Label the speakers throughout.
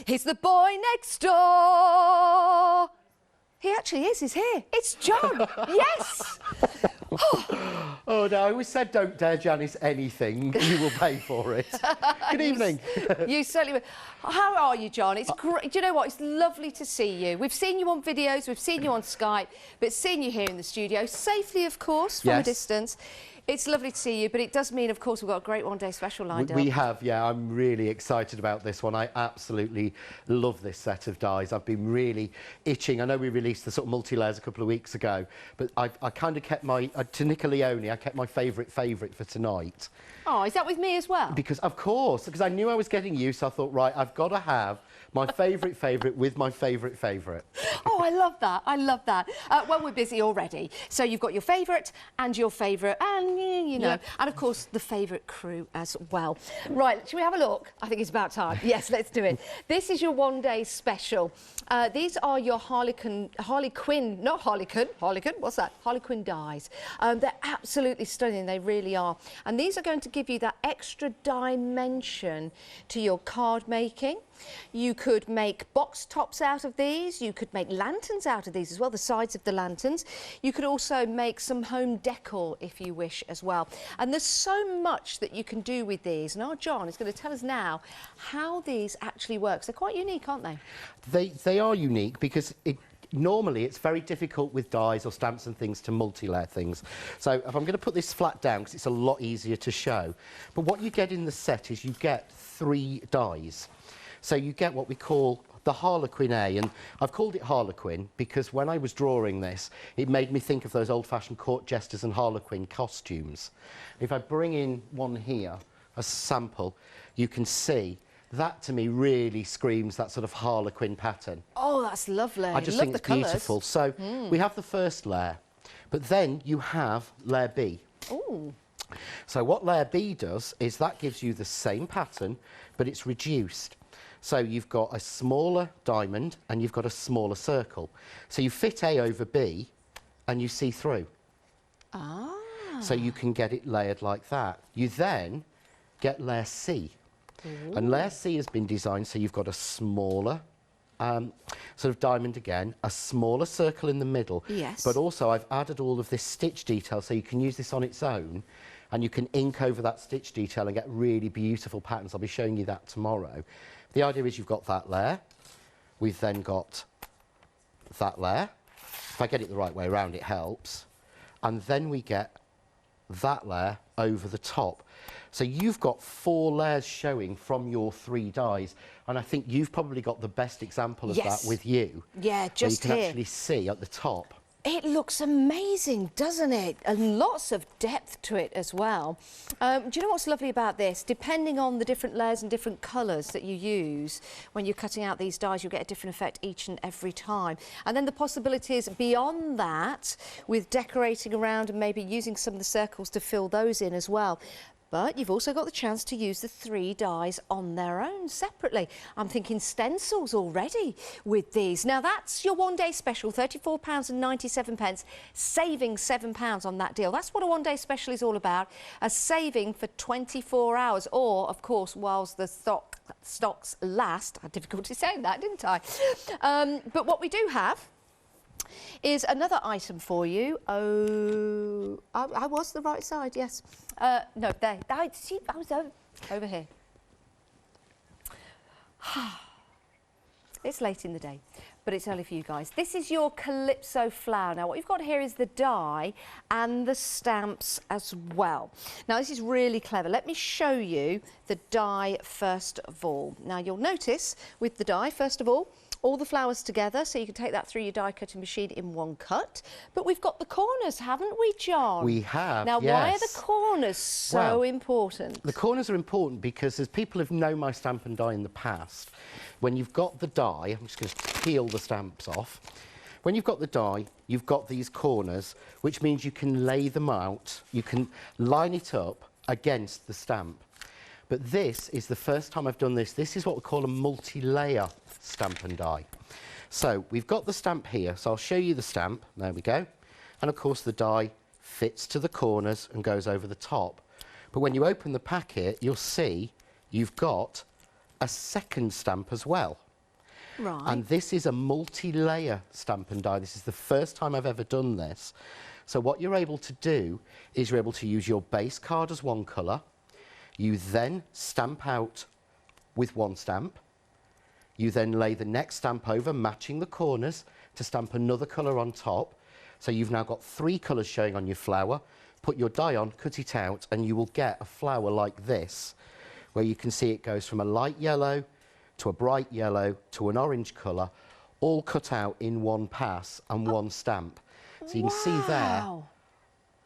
Speaker 1: He's the boy next door. He actually is. He's here. It's John. Yes.
Speaker 2: Oh no, I always said don't dare Janice anything. You will pay for it. Good evening.
Speaker 1: You certainly will. How are you, John? It's great. Do you know what? It's lovely to see you. We've seen you on videos, we've seen you on Skype, but seeing you here in the studio, safely, of course, from a distance. It's lovely to see you, but it does mean, of course, we've got a great one-day special lined up.
Speaker 2: We have, yeah. I'm really excited about this one. I absolutely love this set of dies. I've been really itching. I know we released the sort of multi-layers a couple of weeks ago, but I kind of kept my, to Nicoleone, I kept my favourite for tonight.
Speaker 1: Oh, is that with me as well?
Speaker 2: Because, of course, because I knew I was getting you, so I thought, right, I've got to have my favourite with my favourite.
Speaker 1: Oh, I love that. I love that. Well, we're busy already. So you've got your favourite and your favourite and, you know, and, of course, the favourite crew as well. Right, shall we have a look? I think it's about time. Yes, let's do it. This is your one-day special. These are your Harlequin, what's that? Harlequin dies. They're absolutely stunning. They really are. And these are going to give you that extra dimension to your card making. You could make box tops out of these. You could make lanterns out of these as well, the sides of the lanterns. You could also make some home decor if you wish as well. And there's so much that you can do with these. And our John is going to tell us now how these actually work. They're quite unique, aren't they?
Speaker 2: They are unique because normally it's very difficult with dies or stamps and things to multi-layer things. So if I'm going to put this flat down because it's a lot easier to show. But what you get in the set is you get 3 dies. So you get what we call the Harlequin A, and I've called it Harlequin because when I was drawing this, it made me think of those old-fashioned court jesters and Harlequin costumes. If I bring in one here, a sample, you can see that to me really screams that sort of Harlequin pattern.
Speaker 1: Oh, that's lovely.
Speaker 2: I just think it's beautiful. So we have the first layer, but then you have layer B.
Speaker 1: Ooh.
Speaker 2: So what layer B does is that gives you the same pattern, but it's reduced. So you've got a smaller diamond and you've got a smaller circle. So you fit A over B and you see through.
Speaker 1: Ah.
Speaker 2: So you can get it layered like that. You then get layer C. Ooh. And layer C has been designed so you've got a smaller sort of diamond again, a smaller circle in the middle.
Speaker 1: Yes.
Speaker 2: But also I've added all of this stitch detail so you can use this on its own and you can ink over that stitch detail and get really beautiful patterns. I'll be showing you that tomorrow. The idea is you've got that layer, we've then got that layer. If I get it the right way around, it helps. And then we get that layer over the top. So you've got 4 layers showing from your 3 dies, and I think you've probably got the best example of that with you.
Speaker 1: Yeah, just
Speaker 2: where you can
Speaker 1: here.
Speaker 2: actually see at the top.
Speaker 1: It looks amazing, doesn't it? And lots of depth to it as well. Do you know what's lovely about this? Depending on the different layers and different colours that you use, when you're cutting out these dies, you'll get a different effect each and every time. And then the possibilities beyond that, with decorating around and maybe using some of the circles to fill those in as well. But you've also got the chance to use the 3 dies on their own separately. I'm thinking stencils already with these. Now that's your one-day special, £34.97, saving £7 on that deal. That's what a one-day special is all about, a saving for 24 hours, or, of course, whilst the stocks last. I had difficulty saying that, didn't I? But what we do have is another item for you. Oh, I was the right side, yes. No, there. I was over here. It's late in the day, but it's early for you guys. This is your Calypso flower. Now, what you've got here is the die and the stamps as well. Now, this is really clever. Let me show you the die first of all. Now, you'll notice with the die, first of all the flowers together, so you can take that through your die cutting machine in one cut. But we've got the corners, haven't we, John?
Speaker 2: We have,
Speaker 1: now,
Speaker 2: yes.
Speaker 1: Why are the corners so important?
Speaker 2: The corners are important because as people have known my stamp and die in the past, when you've got the die, I'm just going to peel the stamps off. When you've got the die, you've got these corners, which means you can lay them out, you can line it up against the stamp. But this is the first time I've done this. This is what we call a multi-layer stamp and die. So we've got the stamp here, so I'll show you the stamp. There we go. And of course the die fits to the corners and goes over the top. But when you open the packet, you'll see you've got a second stamp as well.
Speaker 1: Right.
Speaker 2: And this is a multi-layer stamp and die. This is the first time I've ever done this. So what you're able to do is you're able to use your base card as one colour. You then stamp out with one stamp. You then lay the next stamp over, matching the corners, to stamp another colour on top. So you've now got 3 colours showing on your flower. Put your die on, cut it out, and you will get a flower like this, where you can see it goes from a light yellow to a bright yellow to an orange colour, all cut out in one pass and one stamp. So you can see there,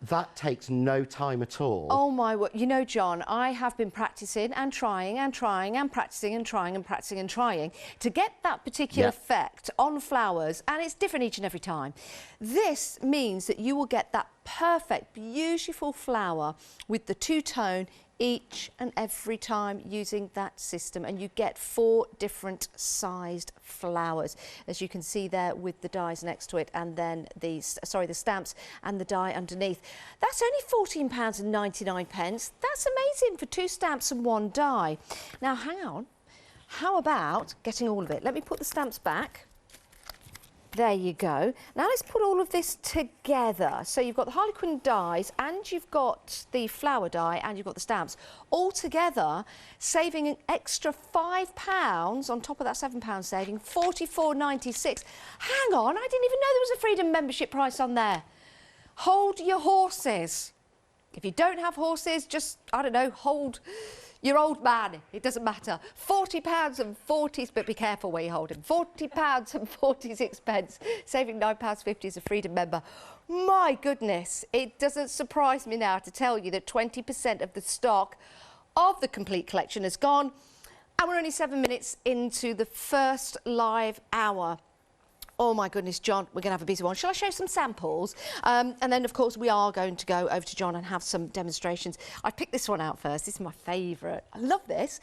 Speaker 2: that takes no time at all.
Speaker 1: Oh my word. You know, John, I have been practicing and trying and trying and practicing and trying and practicing and trying to get that particular effect on flowers, and it's different each and every time. This means that you will get that perfect, beautiful flower with the two-tone each and every time using that system, and you get 4 different sized flowers, as you can see there with the dies next to it, and then the stamps and the die underneath. That's only £14.99. That's amazing for 2 stamps and 1 die. Now hang on, how about getting all of it? Let me put the stamps back. There you go. Now let's put all of this together. So you've got the Harlequin dies, and you've got the flower die, and you've got the stamps all together, saving an extra £5 on top of that £7 saving, £44.96. Hang on, I didn't even know there was a Freedom membership price on there. Hold your horses. If you don't have horses, just, I don't know, hold your old man, it doesn't matter. £40.40, but be careful where you hold him. £40.46, saving £9.50 as a Freedom member. My goodness, it doesn't surprise me now to tell you that 20% of the stock of the complete collection has gone, and we're only 7 minutes into the first live hour. Oh my goodness, John, we're going to have a busy one. Shall I show some samples? And then, of course, we are going to go over to John and have some demonstrations. I picked this one out first. This is my favourite. I love this.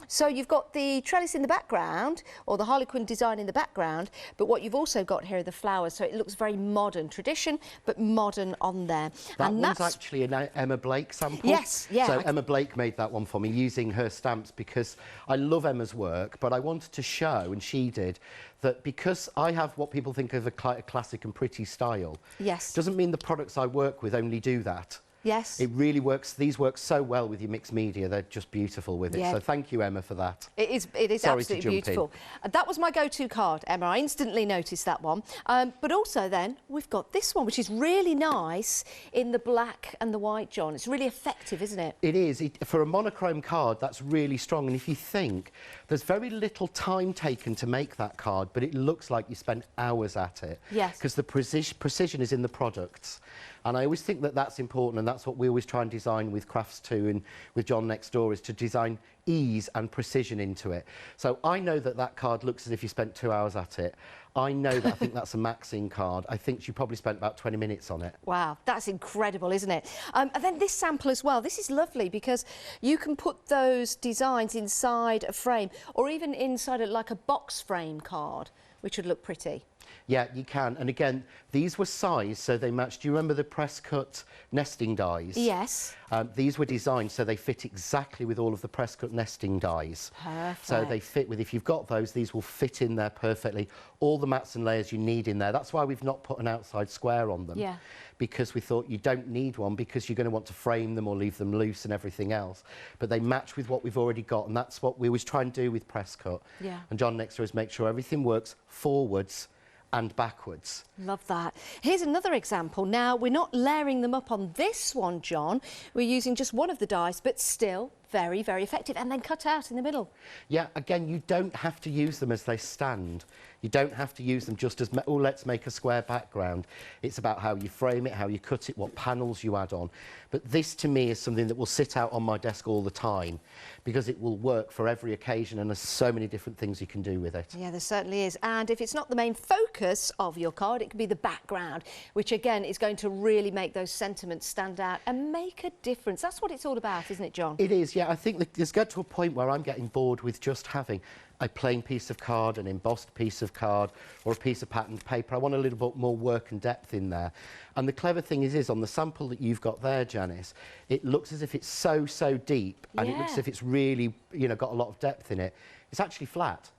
Speaker 1: So you've got the trellis in the background, or the Harlequin design in the background, but what you've also got here are the flowers, so it looks very modern. Tradition, but modern on there.
Speaker 2: That one's actually an Emma Blake sample.
Speaker 1: Yes, yeah.
Speaker 2: So Emma Blake made that one for me using her stamps, because I love Emma's work, but I wanted to show, and she did, that because I have what people think of a classic and pretty style, doesn't mean the products I work with only do that.
Speaker 1: Yes.
Speaker 2: It really works. These work so well with your mixed media. They're just beautiful with it. So thank you, Emma, for that.
Speaker 1: It is absolutely beautiful. That was my go-to card, Emma. I instantly noticed that one. But also then, we've got this one, which is really nice in the black and the white, John. It's really effective, isn't it? It is.
Speaker 2: For a monochrome card, that's really strong. And if you think, there's very little time taken to make that card, but it looks like you spent hours at it.
Speaker 1: Yes.
Speaker 2: Because the precision is in the products. And I always think that that's important, and that's what we always try and design with Crafts 2 and with John Next Door, is to design ease and precision into it. So I know that that card looks as if you spent 2 hours at it. I know that I think that's a Maxine card. I think she probably spent about 20 minutes on it. Wow,
Speaker 1: that's incredible, isn't it? And then this sample as well. This is lovely because you can put those designs inside a frame, or even inside like a box frame card, which would look pretty.
Speaker 2: Yeah, you can. And again, these were sized so they matched. Do you remember the press cut nesting dies?
Speaker 1: Yes.
Speaker 2: These were designed so they fit exactly with all of the press cut nesting dies.
Speaker 1: Perfect.
Speaker 2: So they fit with, if you've got those, these will fit in there perfectly. All the mats and layers you need in there. That's why we've not put an outside square on them.
Speaker 1: Yeah.
Speaker 2: Because we thought you don't need one, because you're going to want to frame them or leave them loose and everything else. But they match with what we've already got, and that's what we always try and do with press cut.
Speaker 1: Yeah.
Speaker 2: And John Next Door is make sure everything works forwards and backwards.
Speaker 1: Love that. Here's another example. Now, we're not layering them up on this one, John. We're using just one of the dies, but still very, very effective, and then cut out in the middle.
Speaker 2: Yeah, again, you don't have to use them as they stand. You don't have to use them just as, oh, let's make a square background. It's about how you frame it, how you cut it, what panels you add on. But this, to me, is something that will sit out on my desk all the time, because it will work for every occasion, and there's so many different things you can do with it.
Speaker 1: Yeah, there certainly is. And if it's not the main focus of your card, it could be the background, which, again, is going to really make those sentiments stand out and make a difference. That's what it's all about, isn't it, John?
Speaker 2: It is, yeah. I think it's got to a point where I'm getting bored with just having a plain piece of card, an embossed piece of card, or a piece of patterned paper. I want a little bit more work and depth in there. And the clever thing is on the sample that you've got there, Janice, it looks as if it's so deep, and it looks as if it's really, you know, got a lot of depth in it. It's actually flat.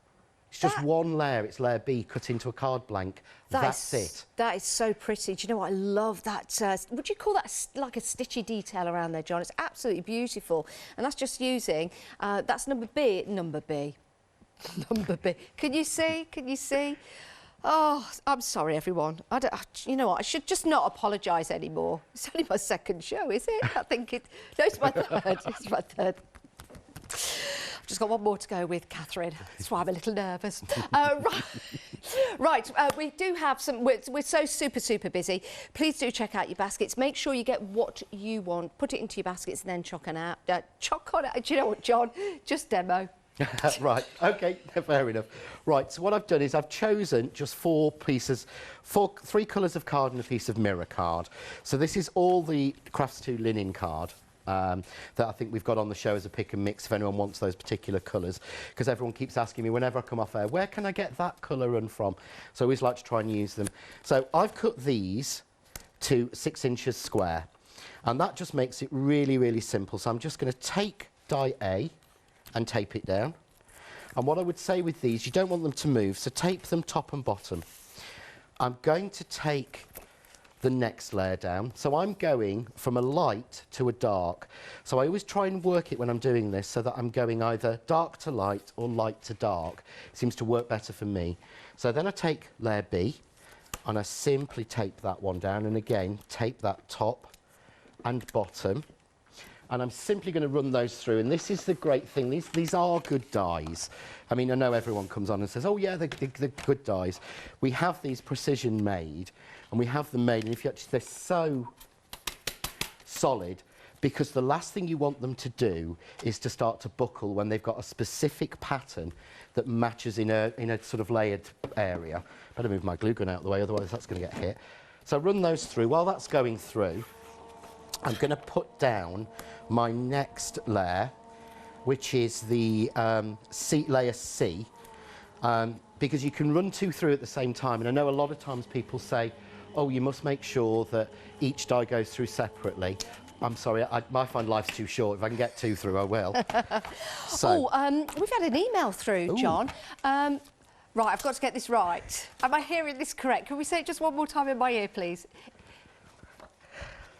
Speaker 2: It's just one layer. It's layer B cut into a card blank. That's it.
Speaker 1: That is so pretty. Do you know what? I love that. Would you call that like a stitchy detail around there, John? It's absolutely beautiful. And that's just using, that's number B. Number B. Number B. Can you see? Can you see? Oh, I'm sorry, everyone. You know what? I should just not apologise anymore. It's only my second show, is it? I think it... No, it's my third. It's my third. I've just got one more to go with, Catherine. That's why I'm a little nervous. Right, we do have some... We're so super busy. Please do check out your baskets. Make sure you get what you want. Put it into your baskets and then chock on out. Do you know what, John? Just demo.
Speaker 2: Right, OK, fair enough. Right, so what I've done is I've chosen just three colours of card and a piece of mirror card. So this is all the Crafts 2 linen card that I think we've got on the show as a pick and mix if anyone wants those particular colours, because everyone keeps asking me whenever I come off air, where can I get that colour run from? So I always like to try and use them. So I've cut these to 6 inches square, and that just makes it really simple. So I'm just going to take die A and tape it down. And what I would say with these, you don't want them to move, so tape them top and bottom. I'm going to take the next layer down. So I'm going from a light to a dark. So I always try and work it when I'm doing this so that I'm going either dark to light or light to dark. It seems to work better for me. So then I take layer B and I simply tape that one down, and again, tape that top and bottom. And I'm simply going to run those through. And this is the great thing. These are good dies. I mean, I know everyone comes on and says, oh, yeah, they're good dies. We have these precision made, and we have them made. And if you actually, they're so solid, because the last thing you want them to do is to start to buckle when they've got a specific pattern that matches in a sort of layered area. Better move my glue gun out of the way, otherwise that's going to get hit. So run those through. While that's going through, I'm going to put down my next layer, which is the layer C, because you can run 2 through at the same time. And I know a lot of times people say, oh, you must make sure that each die goes through separately. I'm sorry, I find life's too short. If I can get 2 through, I will. So,
Speaker 1: we've had an email through, John. Right, I've got to get this right. Am I hearing this correct? Can we say it just one more time in my ear, please?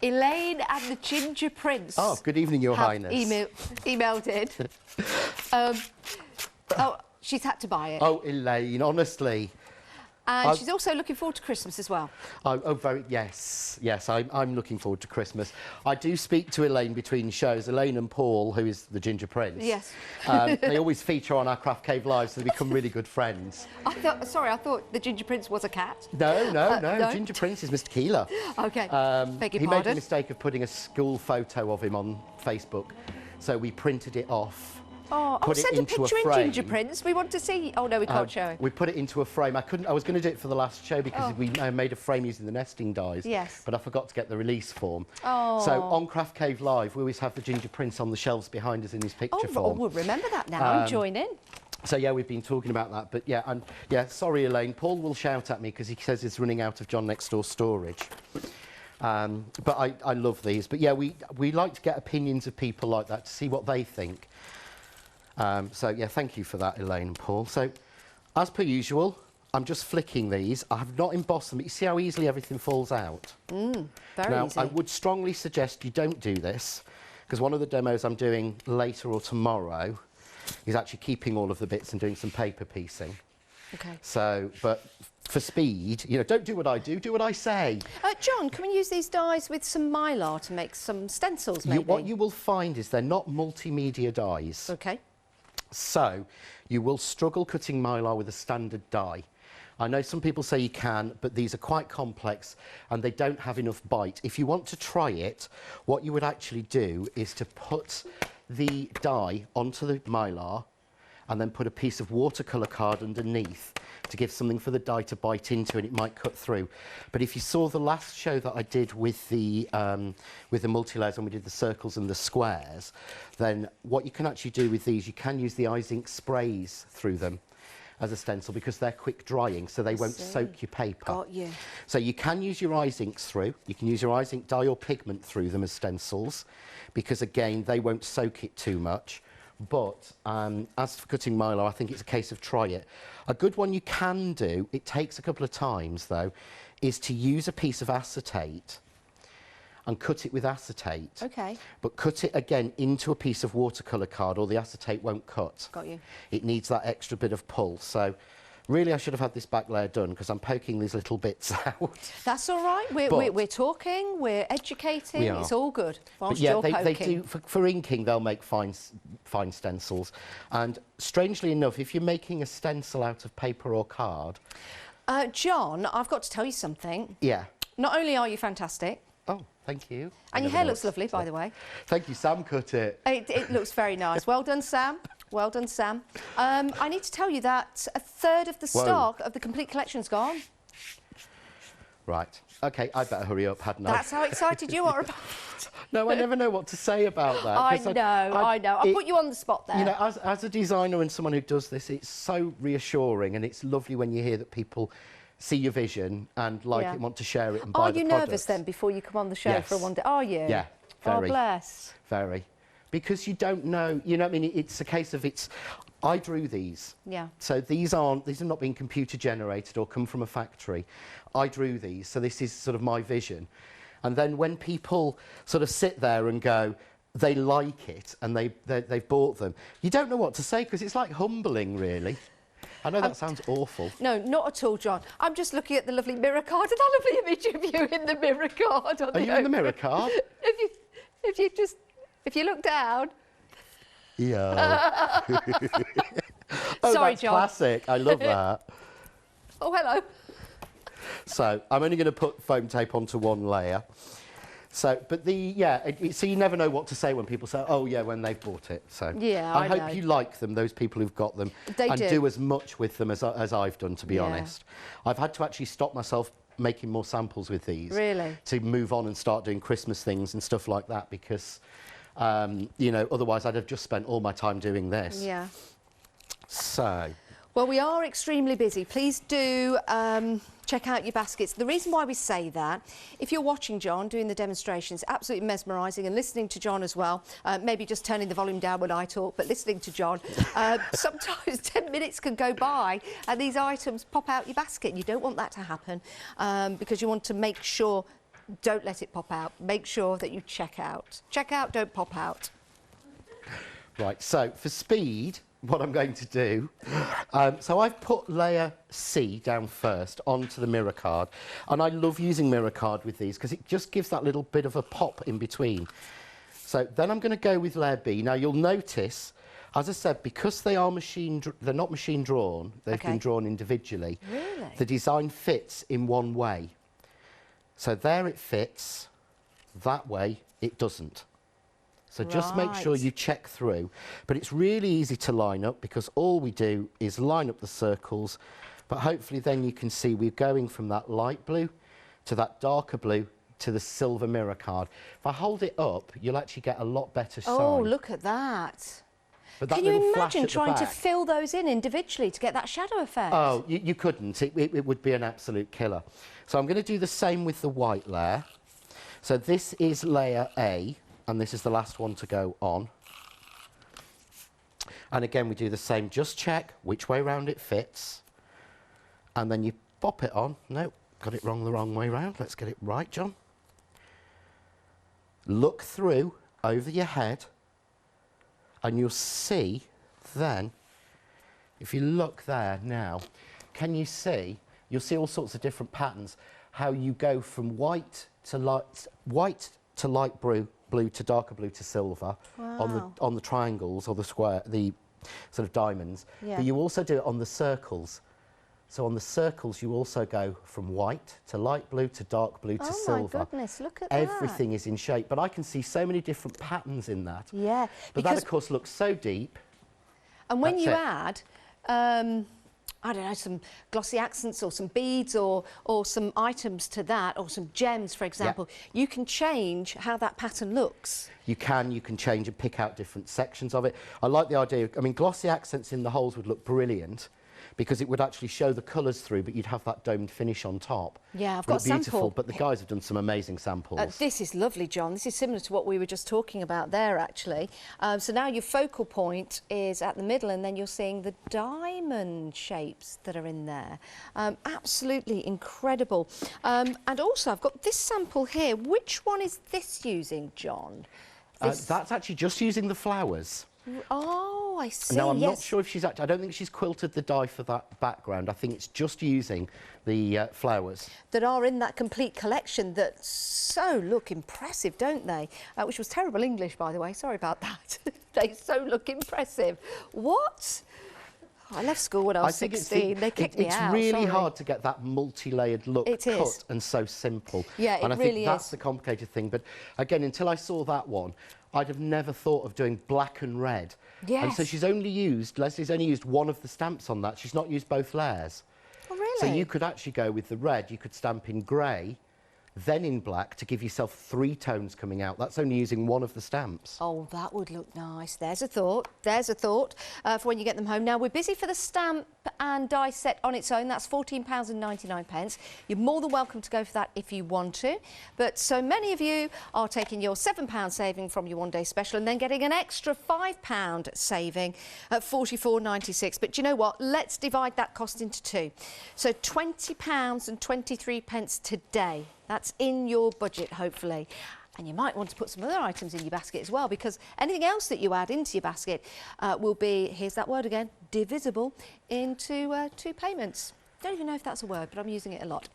Speaker 1: Elaine and the Ginger Prince.
Speaker 2: Oh, good evening, Your Highness.
Speaker 1: Emailed it. Oh, she's had to buy it.
Speaker 2: Oh, Elaine, honestly.
Speaker 1: And she's also looking forward to Christmas as well.
Speaker 2: Yes, I'm looking forward to Christmas. I do speak to Elaine between shows. Elaine and Paul, who is the Ginger Prince.
Speaker 1: Yes.
Speaker 2: They always feature on our Craft Cave Live, so they become really good friends.
Speaker 1: I thought the Ginger Prince was a cat.
Speaker 2: No. Ginger Prince is Mr. Keeler.
Speaker 1: OK, beg your
Speaker 2: He
Speaker 1: pardon.
Speaker 2: made the mistake of putting a school photo of him on Facebook, so we printed it off.
Speaker 1: Oh, send a picture in, Ginger Prince. We want to see. Oh no, we can't show it.
Speaker 2: We put it into a frame. I was going to do it for the last show because we made a frame using the nesting dies.
Speaker 1: Yes.
Speaker 2: But I forgot to get the release form.
Speaker 1: Oh.
Speaker 2: So on Craft Cave Live, we always have the Ginger Prince on the shelves behind us in his picture form.
Speaker 1: Oh, we'll remember that now and join in.
Speaker 2: So yeah, we've been talking about that. But yeah, sorry, Elaine. Paul will shout at me because he says it's running out of John Next Door storage. But I love these. But yeah, we like to get opinions of people like that to see what they think. So yeah, thank you for that, Elaine and Paul. So, as per usual, I'm just flicking these. I have not embossed them, but you see how easily everything falls out?
Speaker 1: Very
Speaker 2: now,
Speaker 1: easy.
Speaker 2: I would strongly suggest you don't do this, because one of the demos I'm doing later or tomorrow is actually keeping all of the bits and doing some paper piecing.
Speaker 1: Okay.
Speaker 2: So, but for speed, you know, don't do what I do what I say.
Speaker 1: John, can we use these dies with some mylar to make some stencils, maybe?
Speaker 2: What you will find is they're not multimedia dies.
Speaker 1: Okay.
Speaker 2: So, you will struggle cutting mylar with a standard die. I know some people say you can, but these are quite complex and they don't have enough bite. If you want to try it, what you would actually do is to put the die onto the mylar and then put a piece of watercolour card underneath to give something for the die to bite into, and it might cut through. But if you saw the last show that I did with the multi-layers, when we did the circles and the squares, then what you can actually do with these, you can use the eye zinc sprays through them as a stencil because they're quick drying, so they won't soak your paper.
Speaker 1: Got you.
Speaker 2: So you can use your eye zincs through. You can use your eye zinc dye or pigment through them as stencils because, again, they won't soak it too much. But as for cutting Milo, I think it's a case of try it. A good one you can do, it takes a couple of times though, is to use a piece of acetate and cut it with acetate.
Speaker 1: Okay.
Speaker 2: But cut it again into a piece of watercolour card or the acetate won't cut.
Speaker 1: Got you.
Speaker 2: It needs that extra bit of pull. So really I should have had this back layer done because I'm poking these little bits out.
Speaker 1: That's all right. We're talking, we're educating,
Speaker 2: We are.
Speaker 1: it's all good.
Speaker 2: But yeah, they do, for inking, they'll make fine stencils. And strangely enough, if you're making a stencil out of paper or card...
Speaker 1: John, I've got to tell you something.
Speaker 2: Yeah.
Speaker 1: Not only are you fantastic...
Speaker 2: Oh, thank you.
Speaker 1: And your hair looks lovely, by the way.
Speaker 2: Thank you, Sam cut it.
Speaker 1: It looks very nice. Well done, Sam. Well done, Sam. I need to tell you that a third of the stock of the complete collection's gone.
Speaker 2: Right. OK, I better hurry up, hadn't I?
Speaker 1: That's how excited you are about it.
Speaker 2: No, I never know what to say about that.
Speaker 1: I know. I'll put you on the spot there.
Speaker 2: You know, as a designer and someone who does this, it's so reassuring and it's lovely when you hear that people see your vision and like it and want to share it and buy the
Speaker 1: Are you
Speaker 2: product.
Speaker 1: nervous then before you come on the show
Speaker 2: Yes.
Speaker 1: for one day? Are you?
Speaker 2: Yeah, very.
Speaker 1: Oh, bless.
Speaker 2: Very. Because you don't know, you know what I mean? It's a case of I drew these.
Speaker 1: Yeah.
Speaker 2: So these are not being computer generated or come from a factory. I drew these, so this is sort of my vision. And then when people sort of sit there and go, they like it and they've bought them, you don't know what to say because it's like humbling, really. I know that sounds awful.
Speaker 1: No, not at all, John. I'm just looking at the lovely mirror card and that lovely image of you in the mirror card.
Speaker 2: Are you in the mirror card?
Speaker 1: If you look down.
Speaker 2: Yeah. Oh,
Speaker 1: Sorry,
Speaker 2: that's
Speaker 1: John.
Speaker 2: classic. I love that.
Speaker 1: Oh, hello.
Speaker 2: So I'm only going to put foam tape onto one layer. So, but so you never know what to say when people say, oh yeah, when they've bought it. So
Speaker 1: yeah,
Speaker 2: I hope
Speaker 1: know.
Speaker 2: you like them, those people who've got them,
Speaker 1: They
Speaker 2: and
Speaker 1: do
Speaker 2: as much with them as I've done, to be honest. I've had to actually stop myself making more samples with these.
Speaker 1: Really?
Speaker 2: To move on and start doing Christmas things and stuff like that because, you know, otherwise I'd have just spent all my time doing this.
Speaker 1: Yeah.
Speaker 2: So.
Speaker 1: Well, we are extremely busy. Please do check out your baskets. The reason why we say that, if you're watching John doing the demonstrations, absolutely mesmerising, and listening to John as well, maybe just turning the volume down when I talk, but listening to John, sometimes 10 minutes can go by and these items pop out your basket. You don't want that to happen because you want to make sure, don't let it pop out. Make sure that you check out. Check out, don't pop out.
Speaker 2: Right, so for speed, what I'm going to do, so I've put layer C down first onto the mirror card, and I love using mirror card with these because it just gives that little bit of a pop in between. So then I'm going to go with layer B. Now you'll notice, as I said, because they're not machine drawn, they've been drawn individually.
Speaker 1: Really?
Speaker 2: The design fits in one way. So there it fits, that way it doesn't. So just make sure you check through. But it's really easy to line up because all we do is line up the circles. But hopefully then you can see we're going from that light blue to that darker blue to the silver mirror card. If I hold it up, you'll actually get a lot better sign.
Speaker 1: Oh, look at that.
Speaker 2: But that
Speaker 1: Can you
Speaker 2: little flash
Speaker 1: imagine
Speaker 2: at the
Speaker 1: trying to
Speaker 2: back-
Speaker 1: fill those in individually to get that shadow effect?
Speaker 2: Oh, you couldn't. It would be an absolute killer. So I'm going to do the same with the white layer. So this is layer A. And this is the last one to go on. And again, we do the same. Just check which way round it fits. And then you pop it on. No, got it wrong the wrong way round. Let's get it right, John. Look through over your head. And you'll see then, if you look there now, can you see? You'll see all sorts of different patterns. How you go from white to light blue to darker blue to silver on the triangles or the square, the sort of diamonds.
Speaker 1: Yeah.
Speaker 2: But you also do it on the circles. So on the circles, you also go from white to light blue to dark blue to silver.
Speaker 1: Oh my goodness, look at
Speaker 2: Everything is in shape, but I can see so many different patterns in that.
Speaker 1: Yeah.
Speaker 2: But that, of course, looks so deep.
Speaker 1: And when
Speaker 2: That's
Speaker 1: you
Speaker 2: it.
Speaker 1: add, I don't know, some glossy accents or some beads or some items to that, or some gems, for example, you can change how that pattern looks.
Speaker 2: You can change and pick out different sections of it. I like the idea, I mean, glossy accents in the holes would look brilliant, because it would actually show the colours through, but you'd have that domed finish on top.
Speaker 1: Yeah, I've got a
Speaker 2: beautiful,
Speaker 1: sample.
Speaker 2: but the guys have done some amazing samples.
Speaker 1: This is lovely, John. This is similar to what we were just talking about there, actually. So now your focal point is at the middle, and then you're seeing the diamond shapes that are in there. Absolutely incredible. And also, I've got this sample here. Which one is this using, John?
Speaker 2: That's actually just using the flowers.
Speaker 1: Oh, I see.
Speaker 2: Now, I'm not sure if she's actually, I don't think she's quilted the die for that background. I think it's just using the flowers.
Speaker 1: That are in that complete collection that so look impressive, don't they? Which was terrible English, by the way. Sorry about that. They so look impressive. What? I left school when I was 16. They kicked me out.
Speaker 2: It's really hard to get that multi-layered look cut and so simple.
Speaker 1: Yeah,
Speaker 2: and
Speaker 1: it
Speaker 2: I
Speaker 1: really
Speaker 2: think that's the complicated thing. But again, until I saw that one, I'd have never thought of doing black and red.
Speaker 1: Yes.
Speaker 2: And so Leslie's only used one of the stamps on that. She's not used both layers.
Speaker 1: Oh, really?
Speaker 2: So you could actually go with the red. You could stamp in grey, then in black to give yourself 3 tones coming out. That's only using one of the stamps.
Speaker 1: Oh, that would look nice. There's a thought. There's a thought for when you get them home. Now, we're busy for the stamp and die set on its own. That's £14.99. You're more than welcome to go for that if you want to. But so many of you are taking your £7 saving from your one-day special and then getting an extra £5 saving at £44.96. But do you know what? Let's divide that cost into 2. So £20.23 today. That's in your budget, hopefully. And you might want to put some other items in your basket as well, because anything else that you add into your basket will be, here's that word again, divisible into 2 payments. Don't even know if that's a word, but I'm using it a lot.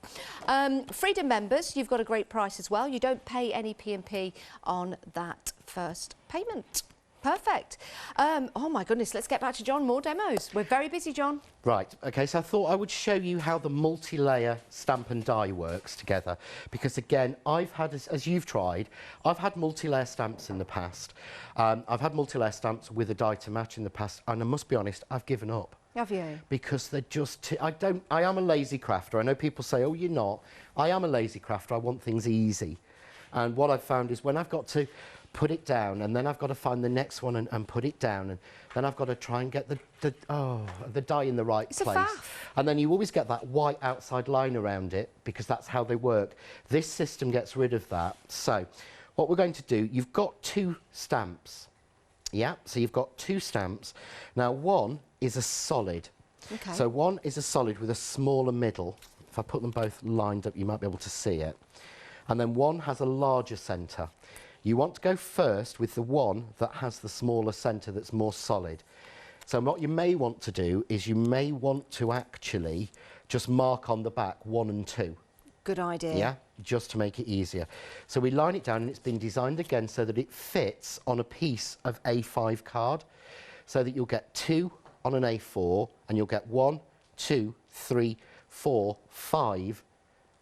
Speaker 1: Freedom members, you've got a great price as well. You don't pay any P&P on that first payment. Perfect. Oh my goodness, let's get back to John. More demos. We're very busy, John.
Speaker 2: Right, okay, so I thought I would show you how the multi-layer stamp and die works together, because again, I've had, as you've tried, I've had multi-layer stamps in the past. I've had multi-layer stamps with a die to match in the past, and I must be honest, I've given up.
Speaker 1: Have you?
Speaker 2: Because they're just, I am a lazy crafter. I know people say, oh, you're not. I am a lazy crafter. I want things easy. And what I've found is when I've got to put it down, and then I've got to find the next one and put it down, and then I've got to try and get the die in the right place.
Speaker 1: A faff.
Speaker 2: And then you always get that white outside line around it, because that's how they work. This system gets rid of that. So what we're going to do, you've got 2 stamps. Yeah, so you've got 2 stamps. Now one is a solid.
Speaker 1: Okay.
Speaker 2: So one is a solid with a smaller middle. If I put them both lined up, you might be able to see it. And then one has a larger centre. You want to go first with the one that has the smaller centre that's more solid. So what you may want to do is you may want to actually just mark on the back 1 and 2.
Speaker 1: Good idea.
Speaker 2: Yeah, just to make it easier. So we line it down, and it's been designed again so that it fits on a piece of A5 card, so that you'll get 2 on an A4, and you'll get 1, 2, 3, 4, 5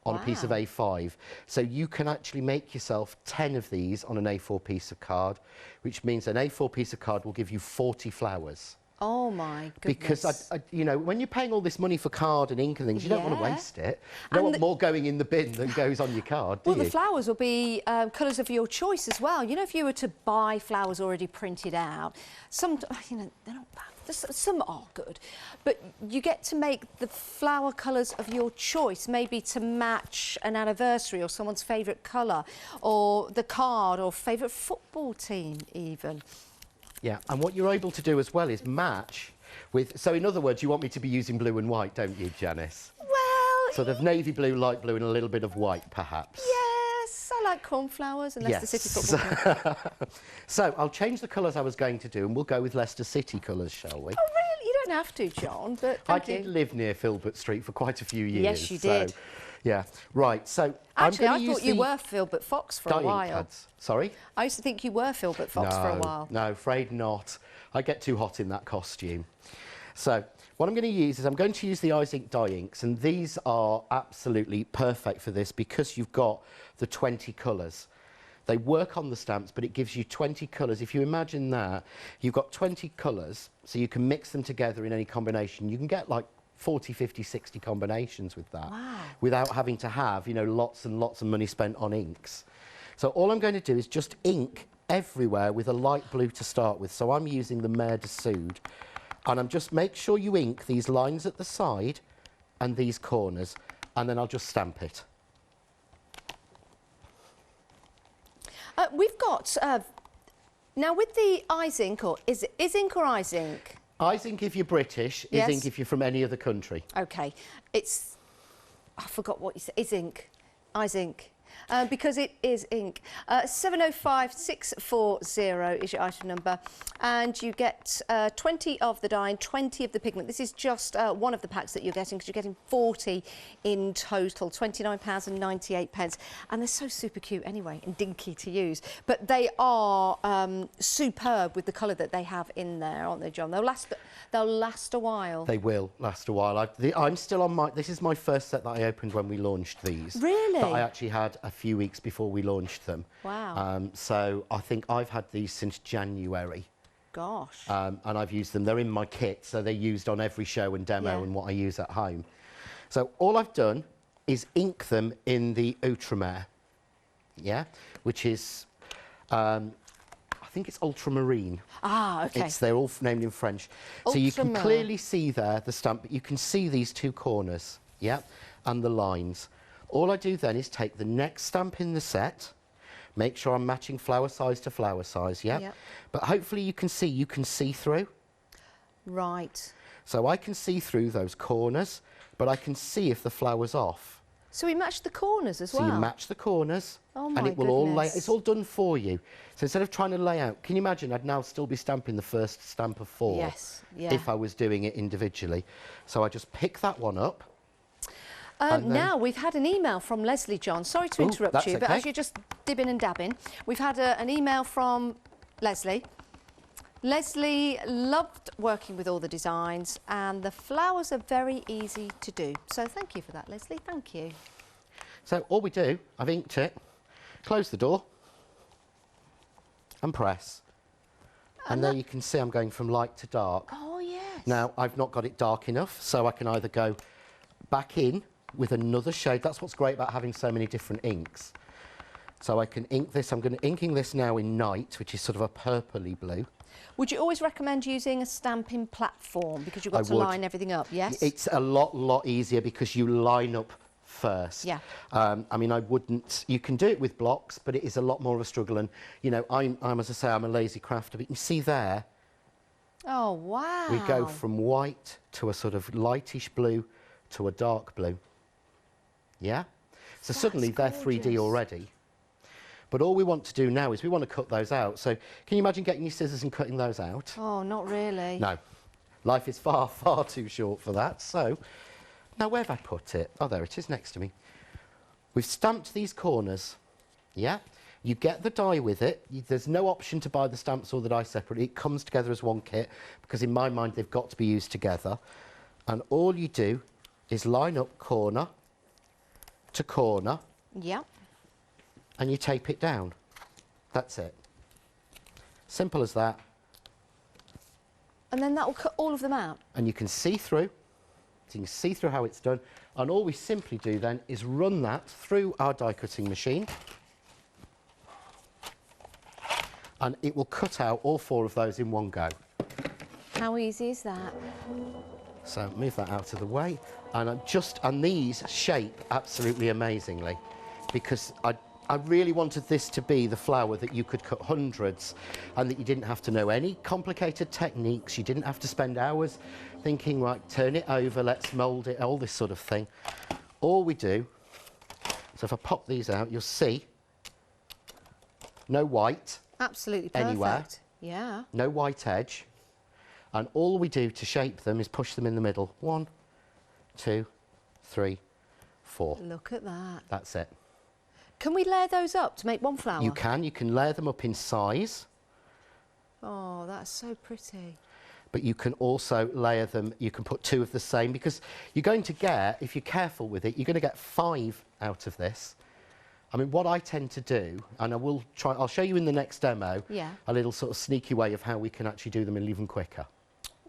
Speaker 2: on a piece of A5. So you can actually make yourself 10 of these on an A4 piece of card, which means an A4 piece of card will give you 40 flowers.
Speaker 1: Oh my goodness.
Speaker 2: Because, you know, when you're paying all this money for card and ink and things, you don't want to waste it. You don't want more going in the bin than goes on your card, do you?
Speaker 1: Well, the flowers will be colours of your choice as well. You know, if you were to buy flowers already printed out, some, you know, they're not bad. Some are good, but you get to make the flower colours of your choice, maybe to match an anniversary or someone's favourite colour, or the card, or favourite football team even.
Speaker 2: Yeah, and what you're able to do as well is match with, so in other words, you want me to be using blue and white, don't you, Janice?
Speaker 1: Well...
Speaker 2: Sort of navy blue, light blue, and a little bit of white, perhaps.
Speaker 1: Yes, I like cornflowers and Leicester City football team.
Speaker 2: So I'll change the colours I was going to do, and we'll go with Leicester City colours, shall we?
Speaker 1: Oh, really? You don't have to, John, but
Speaker 2: I did live near Filbert Street for quite a few years.
Speaker 1: Yes, you did.
Speaker 2: So, yeah, right, so
Speaker 1: actually,
Speaker 2: I'm
Speaker 1: I thought you were Filbert Fox for a while.
Speaker 2: Pads. Sorry?
Speaker 1: I used to think you were Filbert Fox for a while.
Speaker 2: No, afraid not. I get too hot in that costume. So what I'm going to use is I'm going to use the Eyes Ink dye inks, and these are absolutely perfect for this because you've got the 20 colours. They work on the stamps, but it gives you 20 colours. If you imagine that, you've got 20 colours, so you can mix them together in any combination. You can get like 40, 50, 60 combinations with that.
Speaker 1: Wow.
Speaker 2: Without having to have, you know, lots and lots of money spent on inks. So all I'm going to do is just ink everywhere with a light blue to start with. So I'm using the Mer de Soude, And I'm just, make sure you ink these lines at the side and these corners, and then I'll just stamp it.
Speaker 1: We've got, now with the eyes ink, or is ink or eyes ink?
Speaker 2: Eyes ink if you're British,
Speaker 1: Yes.
Speaker 2: is ink if you're from any other country.
Speaker 1: Okay, it's, I forgot what you said, is ink, eyes ink. Because it is ink. 705640 is your item number, and you get 20 of the dye and 20 of the pigment. This is just one of the packs that you're getting, because you're getting 40 in total, £29.98, and they're so super cute anyway and dinky to use. But they are superb with the colour that they have in there, aren't they, John? They'll last a while.
Speaker 2: They will last a while. I'm still on my, this is my first set that I opened when we launched these.
Speaker 1: Really?
Speaker 2: That I actually had a few weeks before we launched them.
Speaker 1: Wow.
Speaker 2: So I think I've had these since January.
Speaker 1: Gosh.
Speaker 2: And I've used them. They're in my kit, so they're used on every show and demo and what I use at home. So all I've done is ink them in the Outremer, which is, I think it's ultramarine.
Speaker 1: Ah, okay.
Speaker 2: They're all named in French. So you can clearly see there the stamp, but you can see these two corners, and the lines. All I do then is take the next stamp in the set, make sure I'm matching flower size to flower size, but hopefully you can see through.
Speaker 1: Right.
Speaker 2: So I can see through those corners, but I can see if the flower's off.
Speaker 1: So we match the corners as well?
Speaker 2: So you match the corners,
Speaker 1: oh my
Speaker 2: and it will
Speaker 1: goodness.
Speaker 2: all lay, it's all done for you. So instead of trying to lay out, can you imagine I'd now still be stamping the first stamp of 4
Speaker 1: Yes,
Speaker 2: if I was doing it individually. So I just pick that one up.
Speaker 1: Now, we've had an email from Leslie, John. Sorry to interrupt you, but as you're just dibbing and dabbing, we've had an email from Leslie. Leslie loved working with all the designs, and the flowers are very easy to do. So thank you for that, Leslie. Thank you.
Speaker 2: So all we do, I've inked it, close the door, and press. And there you can see I'm going from light to dark.
Speaker 1: Oh, yes.
Speaker 2: Now, I've not got it dark enough, so I can either go back in with another shade. That's what's great about having so many different inks. So I can ink this. I'm going to inking this now in Night, which is sort of a purpley blue.
Speaker 1: Would you always recommend using a stamping platform, because you've got to line everything up, yes?
Speaker 2: It's a lot easier because you line up first.
Speaker 1: Yeah.
Speaker 2: I mean, I wouldn't, you can do it with blocks, but it is a lot more of a struggle. And, you know, I'm as I say, I'm a lazy crafter, but you can see there,
Speaker 1: oh, wow.
Speaker 2: we go from white to a sort of lightish blue to a dark blue. Yeah? So suddenly they're 3D already. But all we want to do now is we want to cut those out. So can you imagine getting your scissors and cutting those out?
Speaker 1: Oh, not really.
Speaker 2: No. Life is far too short for that. So now where have I put it? Oh, there it is next to me. We've stamped these corners. Yeah? You get the die with it. There's no option to buy the stamps or the die separately. It comes together as one kit because in my mind they've got to be used together. And all you do is line up corner to corner.
Speaker 1: Yeah.
Speaker 2: And you tape it down. That's it. Simple as that.
Speaker 1: And then that will cut all of them out.
Speaker 2: And you can see through. So you can see through how it's done. And all we simply do then is run that through our die cutting machine. And it will cut out all 4 of those in one go.
Speaker 1: How easy is that?
Speaker 2: So move that out of the way. And these shape absolutely amazingly, because I really wanted this to be the flower that you could cut hundreds, and that you didn't have to know any complicated techniques. You didn't have to spend hours thinking, right, turn it over, let's mould it, all this sort of thing. All we do, so if I pop these out, you'll see no white.
Speaker 1: Absolutely perfect.
Speaker 2: Anywhere.
Speaker 1: Yeah.
Speaker 2: No white edge. And all we do to shape them is push them in the middle. 1, 2, 3, 4.
Speaker 1: Look at that.
Speaker 2: That's it.
Speaker 1: Can we layer those up to make one flower?
Speaker 2: You can layer them up in size.
Speaker 1: Oh, that's so pretty.
Speaker 2: But you can also layer them, you can put 2 of the same, because you're going to get, if you're careful with it, you're going to get 5 out of this. I mean, what I tend to do, and I'll show you in the next demo, a little sort of sneaky way of how we can actually do them even quicker.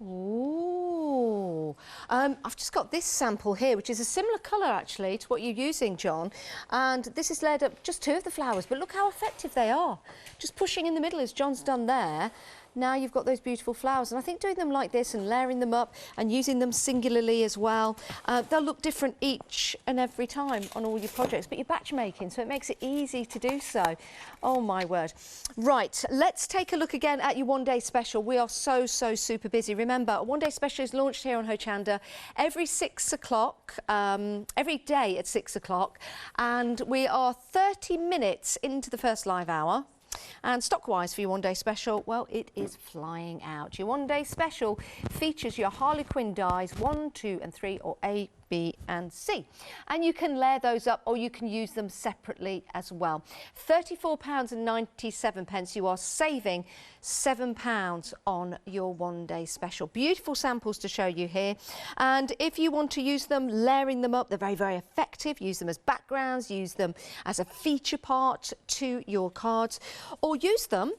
Speaker 1: Ooh. I've just got this sample here, which is a similar colour actually to what you're using, John. And this is layered up just 2 of the flowers, but look how effective they are. Just pushing in the middle as John's done there. now you've got those beautiful flowers. And I think doing them like this and layering them up and using them singularly as well, they'll look different each and every time on all your projects, but you're batch making, so it makes it easy to do so. Oh my word. Right, let's take a look again at your one-day special. We are so super busy. Remember, a one-day special is launched here on Hochanda every 6 o'clock, every day at 6 o'clock, and we are 30 minutes into the first live hour. And stock-wise for your one-day special, well, it is flying out. Your one-day special features your Harlequin dies 1, 2 and 3, or A, B and C. And you can layer those up or you can use them separately as well. £34.97. You are saving £7 on your one-day special. Beautiful samples to show you here. And if you want to use them, layering them up, they're very effective. Use them as backgrounds, use them as a feature part to your cards, or use them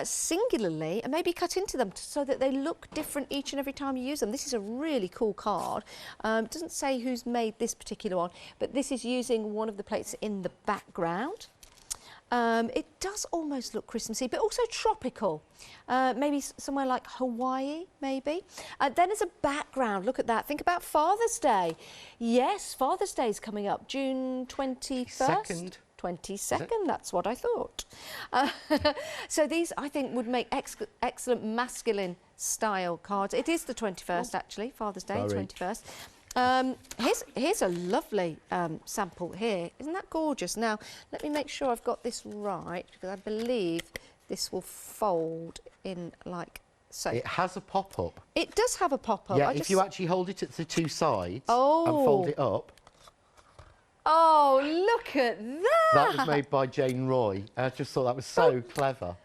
Speaker 1: singularly and maybe cut into them so that they look different each and every time you use them. This is a really cool card. It doesn't say who's made this particular one, but this is using one of the plates in the background. It does almost look Christmassy, but also tropical. Maybe somewhere like Hawaii, maybe. Then as a background, look at that. Think about Father's Day. Yes, Father's Day is coming up, June 21st. 22nd, that's what I thought. So these, I think, would make excellent masculine style cards. It is the 21st, actually, Father's Day, 21st. Here's a lovely sample here. Isn't that gorgeous? Now, let me make sure I've got this right, because I believe this will fold in like so. It
Speaker 2: has a pop-up.
Speaker 1: It does have a pop-up.
Speaker 2: Yeah, if you actually hold it at the two sides and fold it up.
Speaker 1: Oh, look at that!
Speaker 2: That was made by Jane Roy. I just thought that was so clever.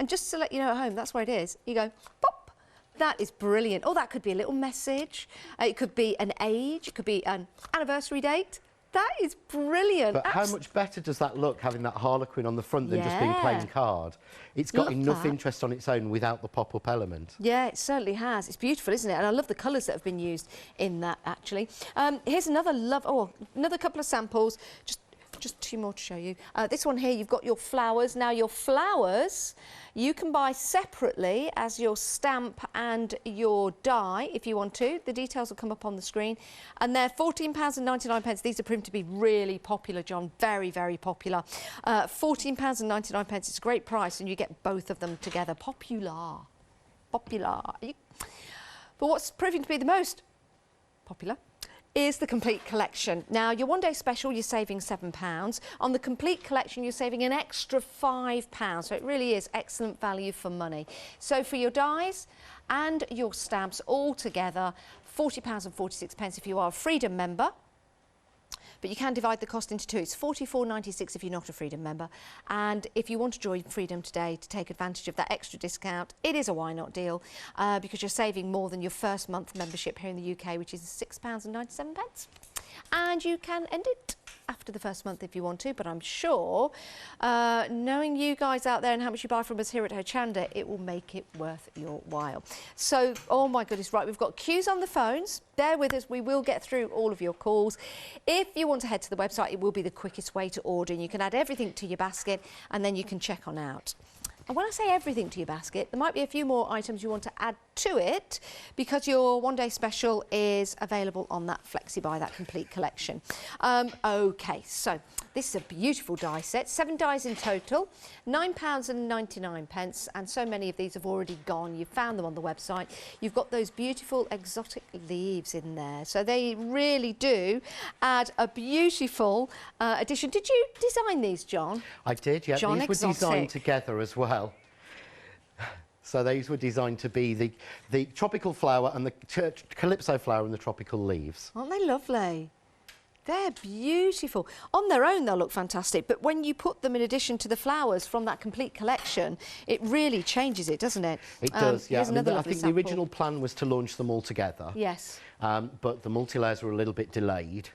Speaker 1: And just to let you know at home, that's where it is. You go, pop! That is brilliant. Oh, that could be a little message. It could be an age. It could be an anniversary date. That is brilliant.
Speaker 2: But how much better does that look, having that Harlequin on the front than just being plain card? It's got enough interest on its own without the pop-up element.
Speaker 1: Yeah, it certainly has. It's beautiful, isn't it? And I love the colours that have been used in that, actually. Here's another another couple of samples. Just two more to show you. This one here, you've got your flowers. Now, your flowers, you can buy separately as your stamp and your die if you want to. The details will come up on the screen. And they're £14.99. These are proved to be really popular, John. Very popular. £14.99. It's a great price, and you get both of them together. Popular. But what's proving to be the most popular is the complete collection. Now, your one-day special, you're saving £7. On the complete collection, you're saving an extra £5. So it really is excellent value for money. So for your dies and your stamps all together, £40.46 if you are a Freedom member. But you can divide the cost into two. It's £44.96 if you're not a Freedom member. And if you want to join Freedom today to take advantage of that extra discount, it is a why not deal because you're saving more than your first month membership here in the UK, which is £6.97. And you can end it after the first month if you want to, but I'm sure, knowing you guys out there and how much you buy from us here at Hochanda, it will make it worth your while. So, oh my goodness, right, we've got queues on the phones. Bear with us, we will get through all of your calls. If you want to head to the website, it will be the quickest way to order, and you can add everything to your basket, and then you can check on out. And when I say everything to your basket, there might be a few more items you want to add to it because your one-day special is available on that Flexi-Buy, that complete collection. OK, so this is a beautiful die set, 7 dies in total, £9.99, and so many of these have already gone. You've found them on the website. You've got those beautiful exotic leaves in there, so they really do add a beautiful addition. Did you design these, John?
Speaker 2: I did, yeah.
Speaker 1: John
Speaker 2: These were designed together as well. So these were designed to be the tropical flower and the calypso flower and the tropical leaves.
Speaker 1: Aren't they lovely? They're beautiful. On their own, they'll look fantastic, but when you put them in addition to the flowers from that complete collection, it really changes it, doesn't it?
Speaker 2: It does, yeah. I think
Speaker 1: sample.
Speaker 2: the original plan was to launch them all together.
Speaker 1: Yes.
Speaker 2: But the multi-layers were a little bit delayed.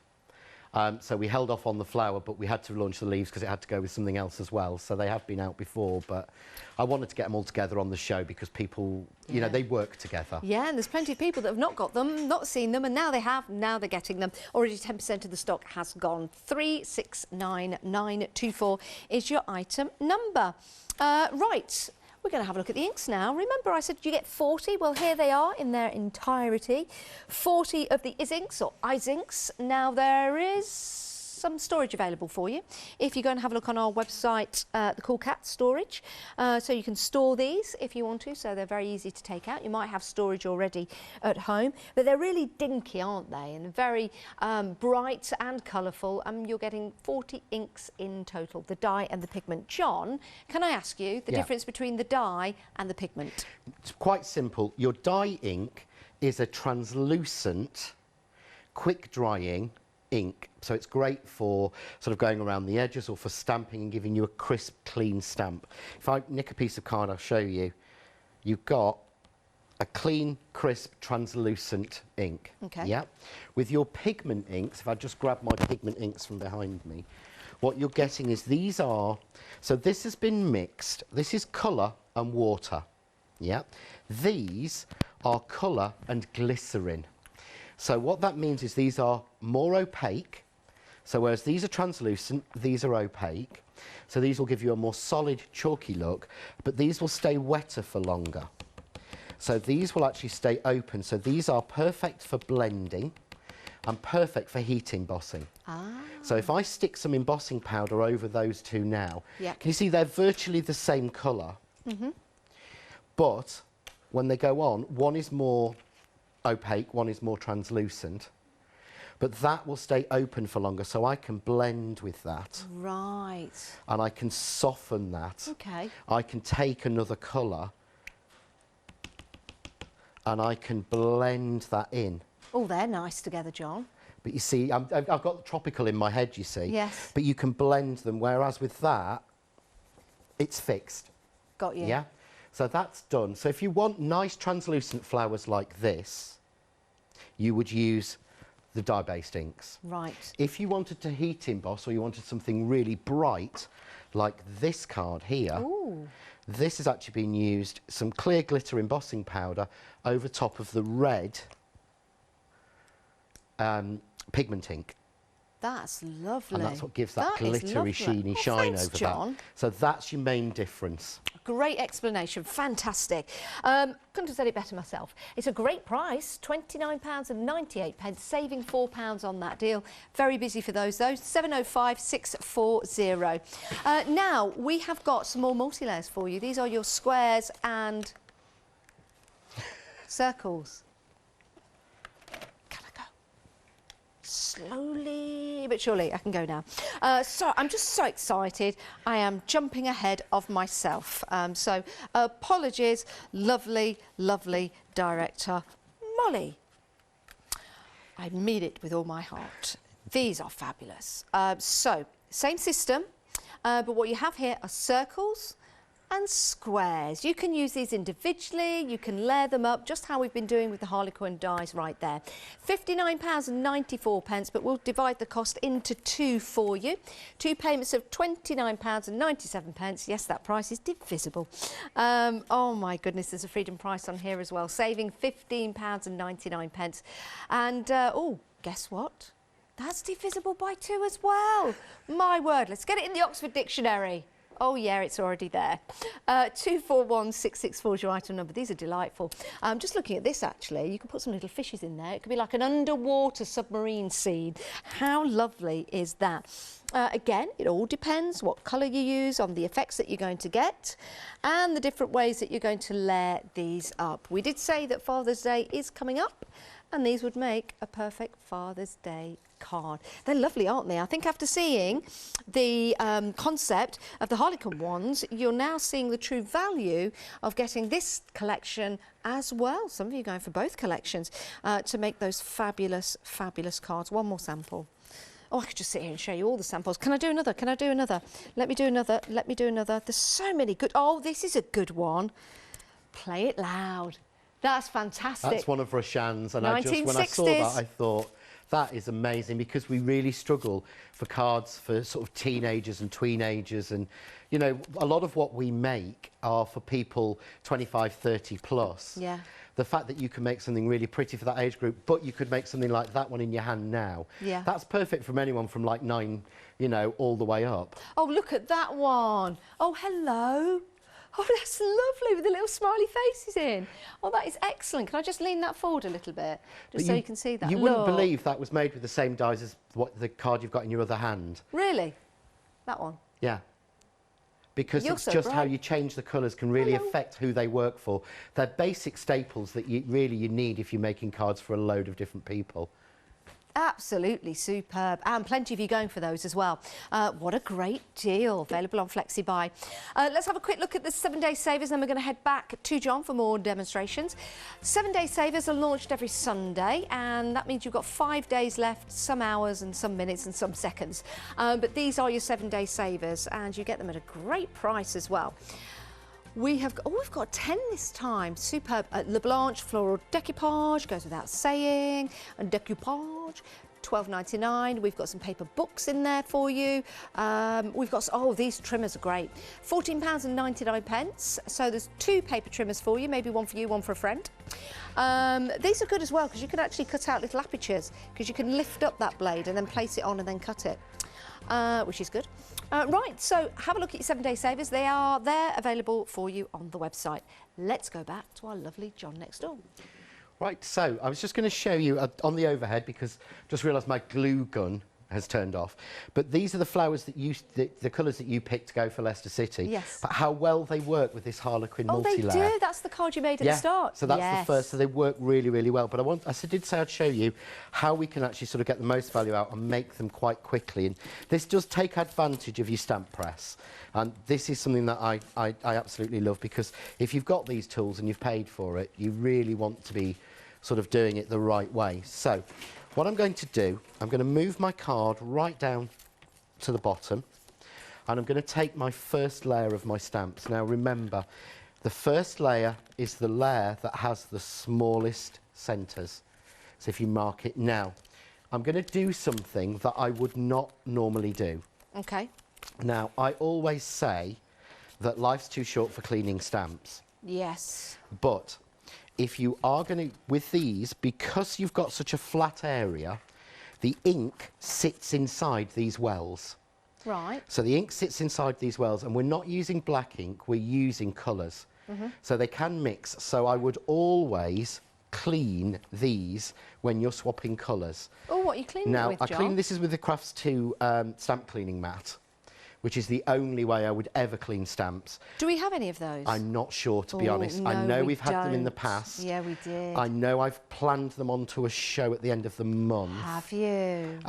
Speaker 2: So we held off on the flower, but we had to launch the leaves because it had to go with something else as well. So they have been out before, but I wanted to get them all together on the show because people, you know, they work together. Yeah,
Speaker 1: and there's plenty of people that have not got them, not seen them, and now they have, now they're getting them. Already 10% of the stock has gone. 369924 is your item number. Right. we're going to have a look at the inks now. Remember I said you get 40? Well, here they are in their entirety. 40 of the inks or inks. Now there is some storage available for you. If you go and have a look on our website, the Cool Cat storage, so you can store these if you want to, so they're very easy to take out. You might have storage already at home, but they're really dinky, aren't they? And very bright and colourful, and you're getting 40 inks in total, the dye and the pigment. John, can I ask you the difference between the dye and the pigment?
Speaker 2: It's quite simple. Your dye ink is a translucent, quick drying ink, so it's great for sort of going around the edges or for stamping and giving you a crisp, clean stamp. If I nick a piece of card, I'll show you. You've got a clean, crisp, translucent ink.
Speaker 1: Okay.
Speaker 2: Yeah. With your pigment inks, if I just grab my pigment inks from behind me, what you're getting is these are, so this has been mixed. This is colour and water. Yeah. These are colour and glycerin. So what that means is these are more opaque. So whereas these are translucent, these are opaque. So these will give you a more solid, chalky look, but these will stay wetter for longer. So these will actually stay open. So these are perfect for blending and perfect for heat embossing. Ah. So if I stick some embossing powder over those two now, can you see they're virtually the same colour? Mm-hmm. But when they go on, one is more opaque, one is more translucent, but that will stay open for longer, so I can blend with that.
Speaker 1: Right.
Speaker 2: And I can soften that.
Speaker 1: Okay. I
Speaker 2: can take another colour and I can blend that in.
Speaker 1: Oh, they're nice together, John.
Speaker 2: But you see, I've got tropical in my head, you see.
Speaker 1: Yes.
Speaker 2: But you can blend them, whereas with that, it's fixed.
Speaker 1: Got you.
Speaker 2: Yeah? So that's done. So if you want nice translucent flowers like this, you would use the dye-based inks.
Speaker 1: Right.
Speaker 2: If you wanted to heat emboss or you wanted something really bright, like this card here, ooh, this has actually been used, some clear glitter embossing powder over top of the red pigment ink.
Speaker 1: That's lovely.
Speaker 2: And that's what gives that glittery, sheeny shine over
Speaker 1: John.
Speaker 2: that. So that's your main difference.
Speaker 1: Great explanation, fantastic. Couldn't have said it better myself. It's a great price, £29.98, saving £4 on that deal. Very busy for those, though. 705 640. Now, we have got some more multi-layers for you. These are your squares and circles. Slowly but surely, I can go now. So I'm just so excited. I am jumping ahead of myself. So apologies, lovely, lovely director Molly. I mean it with all my heart. These are fabulous. So same system, but what you have here are circles and squares. You can use these individually, you can layer them up, just how we've been doing with the Harlequin dies right there. £59.94, but we'll divide the cost into two for you. Two payments of £29.97. Yes, that price is divisible. Oh my goodness, there's a freedom price on here as well, saving £15.99. And, oh, guess what? That's divisible by two as well. My word, let's get it in the Oxford Dictionary. Oh yeah, it's already there. 241664 is your item number. These are delightful. Just looking at this actually, you can put some little fishes in there. It could be like an underwater submarine scene. How lovely is that? Again, it all depends what colour you use on the effects that you're going to get and the different ways that you're going to layer these up. We did say that Father's Day is coming up and these would make a perfect Father's Day card. They're lovely, aren't they? I think after seeing the concept of the Harlequin ones, you're now seeing the true value of getting this collection as well. Some of you are going for both collections to make those fabulous, fabulous cards. One more sample. Oh, I could just sit here and show you all the samples. Can I do another? Can I do another? Let me do another. Let me do another. There's so many good... Oh, this is a good one. Play it loud. That's fantastic.
Speaker 2: That's one of Hochanda's, and I just, when I saw that, I thought, that is amazing, because we really struggle for cards for sort of teenagers and tweenagers, and, you know, a lot of what we make are for people 25, 30 plus. Yeah. The fact that you can make something really pretty for that age group, but you could make something like that one in your hand now. Yeah. That's perfect from anyone from like 9, you know, all the way up.
Speaker 1: Oh, look at that one. Oh, hello. Oh, that's lovely with the little smiley faces in. Oh, that is excellent. Can I just lean that forward a little bit, just so you can see that?
Speaker 2: You wouldn't believe that was made with the same dies as what the card you've got in your other hand.
Speaker 1: Really? That one?
Speaker 2: Yeah. Because
Speaker 1: You're
Speaker 2: it's
Speaker 1: so
Speaker 2: just how
Speaker 1: bright.
Speaker 2: you change the colours can really affect who they work for. They're basic staples that you need if you're making cards for a load of different people.
Speaker 1: Absolutely superb, and plenty of you going for those as well. What a great deal, available on FlexiBuy. Let's have a quick look at the 7-day savers, then we're going to head back to John for more demonstrations. 7-day savers are launched every Sunday, and that means you've got 5 days left, some hours and some minutes and some seconds. But these are your 7-day savers, and you get them at a great price as well. We've got 10 this time. Superb. Leblanche floral decoupage, goes without saying. And decoupage, £12.99. We've got some paper books in there for you. We've got, these trimmers are great. £14.99. So there's 2 paper trimmers for you, maybe one for you, one for a friend. These are good as well because you can actually cut out little apertures because you can lift up that blade and then place it on and then cut it. Which is good. Right, so have a look at your 7-day savers. They are there available for you on the website. Let's go back to our lovely John Next Door.
Speaker 2: Right, so I was just going to show you on the overhead because I just realised my glue gun has turned off. But these are the flowers that the colours that you picked to go for Leicester City.
Speaker 1: Yes.
Speaker 2: But how well they work with this Harlequin Multilayer.
Speaker 1: Oh, they do. That's the card you made at the start.
Speaker 2: So that's the first. So they work really, really well. But I did say I'd show you how we can actually sort of get the most value out and make them quite quickly. And this does take advantage of your stamp press. And this is something that I absolutely love because if you've got these tools and you've paid for it, you really want to be sort of doing it the right way. So what I'm going to do, I'm going to move my card right down to the bottom and I'm going to take my first layer of my stamps. Now remember, the first layer is the layer that has the smallest centres. So if you mark it now, I'm going to do something that I would not normally do.
Speaker 1: Okay.
Speaker 2: Now, I always say that life's too short for cleaning stamps.
Speaker 1: Yes.
Speaker 2: But if you are going to, with these, because you've got such a flat area, the ink sits inside these wells.
Speaker 1: Right.
Speaker 2: So the ink sits inside these wells, and we're not using black ink, we're using colours. So they can mix. So I would always clean these when you're swapping colours.
Speaker 1: Oh, what are you cleaning it with, John?
Speaker 2: I clean this is with the Crafts 2 stamp cleaning mat, which is the only way I would ever clean stamps.
Speaker 1: Do we have any of those?
Speaker 2: I'm not sure, to be honest.
Speaker 1: No,
Speaker 2: I know we've
Speaker 1: don't.
Speaker 2: had them in the past.
Speaker 1: Yeah, we did.
Speaker 2: I know I've planned them onto a show at the end of the month.
Speaker 1: Have you?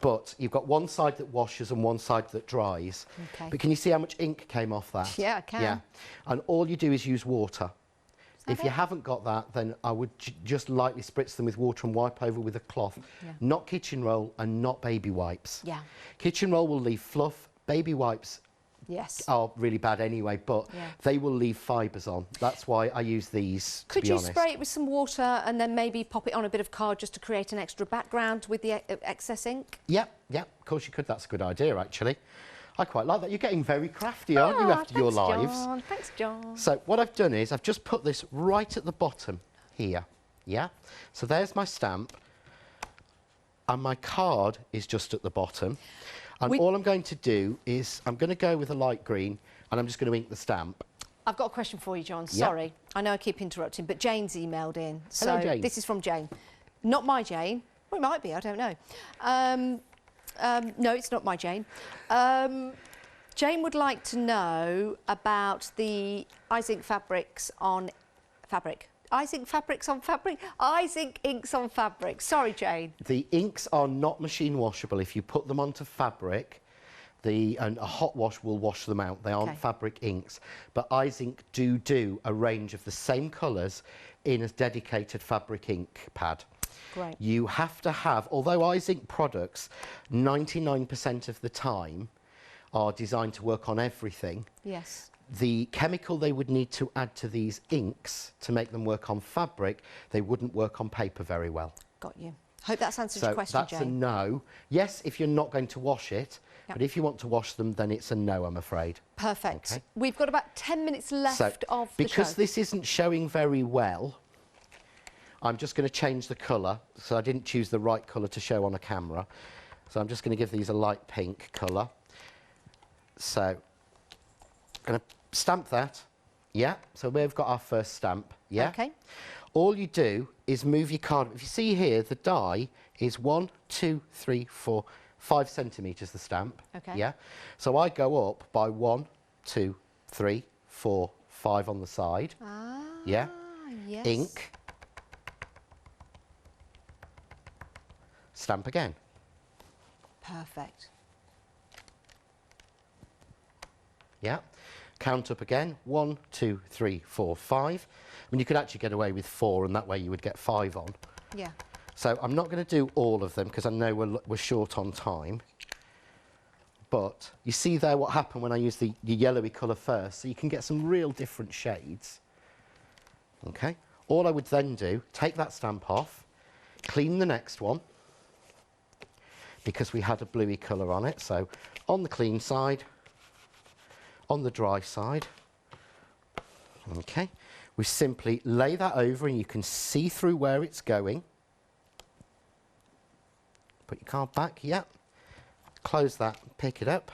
Speaker 2: But you've got one side that washes and one side that dries.
Speaker 1: Okay.
Speaker 2: But can you see how much ink came off that?
Speaker 1: Yeah, I can.
Speaker 2: Yeah. And all you do is use water. If
Speaker 1: it?
Speaker 2: you haven't got that, then I would just lightly spritz them with water and wipe over with a cloth.
Speaker 1: Yeah.
Speaker 2: Not kitchen roll and not baby wipes.
Speaker 1: Yeah.
Speaker 2: Kitchen roll will leave fluff. Baby wipes
Speaker 1: Yes.
Speaker 2: are really bad anyway, but they will leave fibres on. That's why I use these, to
Speaker 1: Could
Speaker 2: be
Speaker 1: you
Speaker 2: honest.
Speaker 1: spray it with some water and then maybe pop it on a bit of card just to create an extra background with the excess ink?
Speaker 2: Yep, of course you could. That's a good idea, actually. I quite like that. You're getting very crafty, aren't you, after your lives?
Speaker 1: John. Thanks, John.
Speaker 2: So what I've done is I've just put this right at the bottom here, yeah? So there's my stamp, and my card is just at the bottom. And all I'm going to do is I'm going to go with a light green, and I'm just going to ink the stamp.
Speaker 1: I've got a question for you, John. Sorry. I know I keep interrupting, but Jane's emailed in. So
Speaker 2: Hello, Jane.
Speaker 1: This is from Jane. Not my Jane. Well, it might be, I don't know. No, it's not my Jane. Jane would like to know about the Zinc fabrics on fabric. Zinc fabrics on fabric? Zinc inks on fabric. Sorry, Jane.
Speaker 2: The inks are not machine washable. If you put them onto fabric, and a hot wash will wash them out. They aren't fabric inks. But iZinc do a range of the same colours in a dedicated fabric ink pad.
Speaker 1: Great.
Speaker 2: You have to have, although iZinc products 99% of the time are designed to work on everything.
Speaker 1: Yes.
Speaker 2: The chemical they would need to add to these inks to make them work on fabric, they wouldn't work on paper very well.
Speaker 1: Got you. Hope that's answered
Speaker 2: So
Speaker 1: your question,
Speaker 2: that's
Speaker 1: Jane.
Speaker 2: a no. Yes, if you're not going to wash it, but if you want to wash them, then it's a no, I'm afraid.
Speaker 1: Perfect.
Speaker 2: Okay.
Speaker 1: We've got about 10 minutes left of the show.
Speaker 2: Because this isn't showing very well, I'm just going to change the colour. So I didn't choose the right colour to show on a camera. So I'm just going to give these a light pink colour. So I'm going to stamp that. Yeah, so we've got our first stamp. Yeah.
Speaker 1: Okay.
Speaker 2: All you do is move your card. If you see here, the die is 1, 2, 3, 4, 5 centimetres, the stamp.
Speaker 1: Okay.
Speaker 2: Yeah. So I go up by 1, 2, 3, 4, 5 on the side.
Speaker 1: Ah,
Speaker 2: Yeah.
Speaker 1: yes.
Speaker 2: Ink. Stamp again.
Speaker 1: Perfect.
Speaker 2: Yeah. Count up again. 1, 2, 3, 4, 5. I mean, you could actually get away with 4, and that way you would get 5 on.
Speaker 1: Yeah.
Speaker 2: So I'm not going to do all of them because I know we're short on time. But you see there what happened when I used the yellowy colour first, so you can get some real different shades. Okay. All I would then do, take that stamp off, clean the next one, because we had a bluey colour on it. So on the clean side, on the dry side, okay, we simply lay that over and you can see through where it's going. Put your card back, yeah. Close that, pick it up.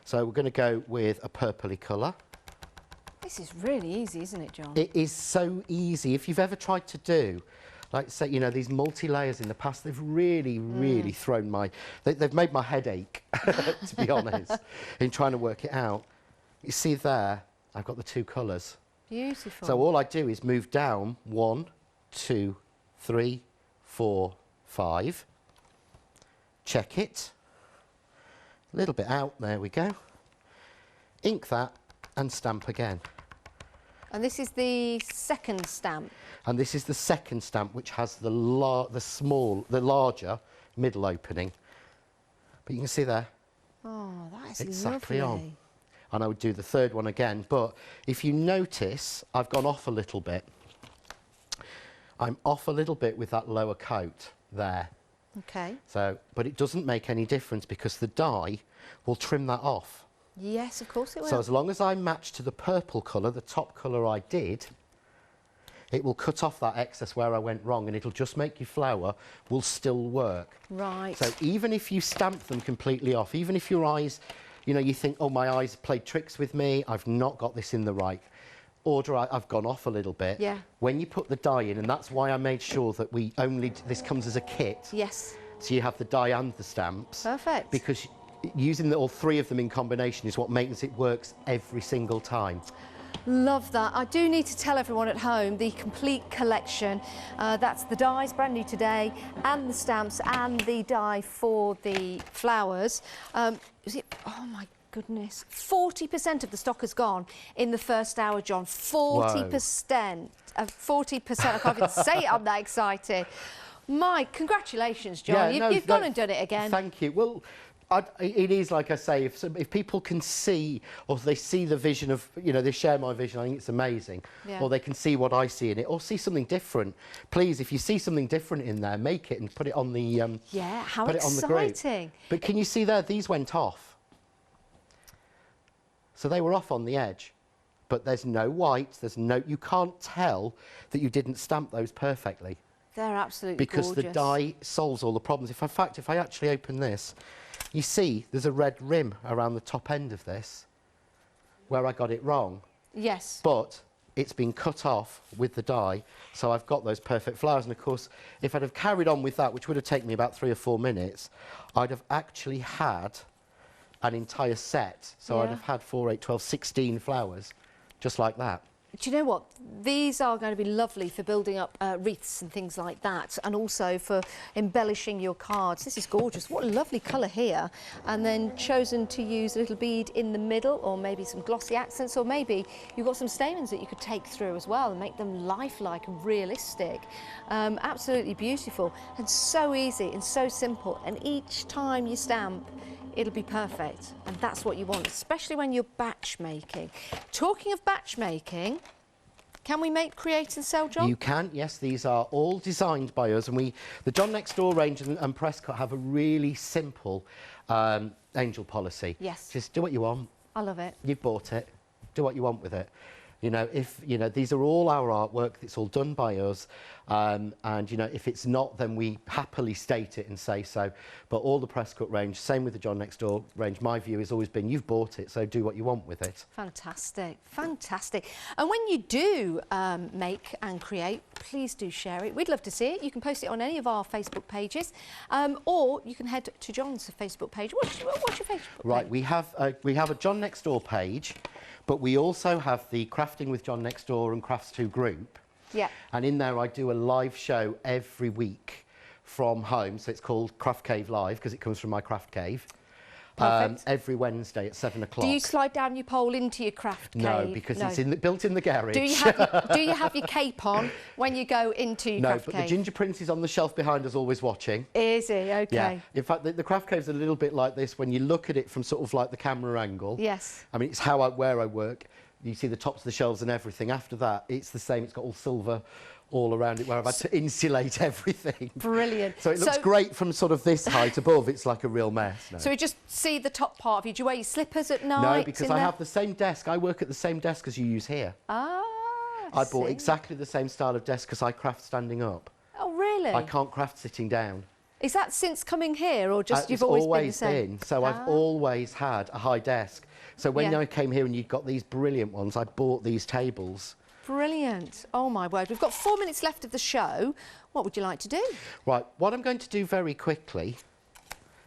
Speaker 2: So we're going to go with a purpley colour.
Speaker 1: This is really easy, isn't it, John?
Speaker 2: It is so easy. If you've ever tried to do, like say, you know, these multi-layers in the past, they've really, really thrown my... They've made my head ache, to be honest, in trying to work it out. You see there, I've got the 2 colours.
Speaker 1: Beautiful.
Speaker 2: So all I do is move down 1, 2, 3, 4, 5. Check it. A little bit out, there we go. Ink that and stamp again.
Speaker 1: And this is the second stamp.
Speaker 2: And this is the second stamp, which has the larger middle opening. But you can see there.
Speaker 1: Oh, that is
Speaker 2: Exactly
Speaker 1: lovely.
Speaker 2: on. And I would do the third one again. But if you notice, I've gone off a little bit. I'm off a little bit with that lower coat there.
Speaker 1: Okay.
Speaker 2: So, but it doesn't make any difference because the die will trim that off.
Speaker 1: Yes, of course it will.
Speaker 2: So as long as I match to the purple colour, the top colour I did, it will cut off that excess where I went wrong, and it'll just make your flower will still work.
Speaker 1: Right.
Speaker 2: So even if you stamp them completely off, even if your eyes, you know, you think, oh, my eyes played tricks with me, I've not got this in the right order, I've gone off a little bit.
Speaker 1: Yeah.
Speaker 2: When you put the die in, and that's why I made sure that this comes as a kit.
Speaker 1: Yes.
Speaker 2: So you have the die and the stamps.
Speaker 1: Perfect.
Speaker 2: Because using all 3 of them in combination is what makes it works every single time.
Speaker 1: Love that. I do need to tell everyone at home the complete collection. That's the dies, brand new today, and the stamps and the die for the flowers. Is it? Oh my goodness. 40% of the stock has gone in the first hour, John. 40%. 40%. I can't even say it. I'm that excited. My congratulations, John.
Speaker 2: Yeah,
Speaker 1: You've gone and done it again.
Speaker 2: Thank you. Well, it is like I say, if people can see, or they see the vision of, you know, they share my vision, I think it's amazing.
Speaker 1: Yeah.
Speaker 2: Or they can see what I see in it, or see something different. Please, if you see something different in there, make it and put it on the
Speaker 1: yeah, how
Speaker 2: put it on the group.
Speaker 1: exciting.
Speaker 2: But can you see there, these went off. So they were off on the edge. But there's no white, you can't tell that you didn't stamp those perfectly.
Speaker 1: They're absolutely
Speaker 2: Because
Speaker 1: gorgeous.
Speaker 2: the die solves all the problems. In fact, if I actually open this, you see there's a red rim around the top end of this where I got it wrong.
Speaker 1: Yes.
Speaker 2: But it's been cut off with the die, so I've got those perfect flowers. And of course, if I'd have carried on with that, which would have taken me about 3 or 4 minutes, I'd have actually had an entire set. So I'd
Speaker 1: Yeah.
Speaker 2: have had 4, 8, 12, 16 flowers, just like that.
Speaker 1: Do you know what? These are going to be lovely for building up wreaths and things like that, and also for embellishing your cards. This is gorgeous. What a lovely colour here. And then chosen to use a little bead in the middle, or maybe some glossy accents, or maybe you've got some stamens that you could take through as well and make them lifelike and realistic. Absolutely beautiful, and so easy and so simple. And each time you stamp, it'll be perfect, and that's what you want, especially when you're batch making. Talking of batch making, can we create and sell, John?
Speaker 2: You can, yes. These are all designed by us, and the John Next Door range and Prescott have a really simple angel policy.
Speaker 1: Yes.
Speaker 2: Just do what you want.
Speaker 1: I love it.
Speaker 2: You've bought it. Do what you want with it. You know, if, you know, these are all our artwork, it's all done by us, and, you know, if it's not, then we happily state it and say so. But all the press cut range, same with the John Next Door range, my view has always been, you've bought it, so do what you want with it.
Speaker 1: Fantastic, fantastic. And when you do make and create, please do share it. We'd love to see it. You can post it on any of our Facebook pages, or you can head to John's Facebook page. What's your Facebook page?
Speaker 2: Right, we have a John Next Door page, but we also have the Crafting with John Next Door and Crafts 2 group.
Speaker 1: Yeah.
Speaker 2: And in there I do a live show every week from home, so it's called Craft Cave Live because it comes from my craft cave.
Speaker 1: Perfect.
Speaker 2: Every Wednesday at 7 o'clock.
Speaker 1: Do you slide down your pole into your craft cave?
Speaker 2: No, because it's built in the garage.
Speaker 1: Do you have your cape on when you go into your craft cave?
Speaker 2: No, but the Ginger Prince is on the shelf behind us, always watching.
Speaker 1: Is he? Okay.
Speaker 2: Yeah. In fact, the craft cave's a little bit like this when you look at it from sort of like the camera angle.
Speaker 1: Yes.
Speaker 2: I mean, it's where I work. You see the tops of the shelves and everything. After that, it's the same. It's got all silver all around it where I've had to insulate everything.
Speaker 1: Brilliant.
Speaker 2: So it looks great from sort of this height above. It's like a real mess. No.
Speaker 1: So we just see the top part of you. Do you wear your slippers at night?
Speaker 2: No, because I have the same desk. I work at the same desk as you use here.
Speaker 1: Ah,
Speaker 2: I bought exactly the same style of desk because I craft standing up.
Speaker 1: Oh, really?
Speaker 2: I can't craft sitting down.
Speaker 1: Is that since coming here, or just you've always been the same?
Speaker 2: So I've always had a high desk. So when I came here and you've got these brilliant ones, I bought these tables.
Speaker 1: Brilliant. Oh, my word. We've got 4 minutes left of the show. What would you like to do?
Speaker 2: Right, what I'm going to do very quickly,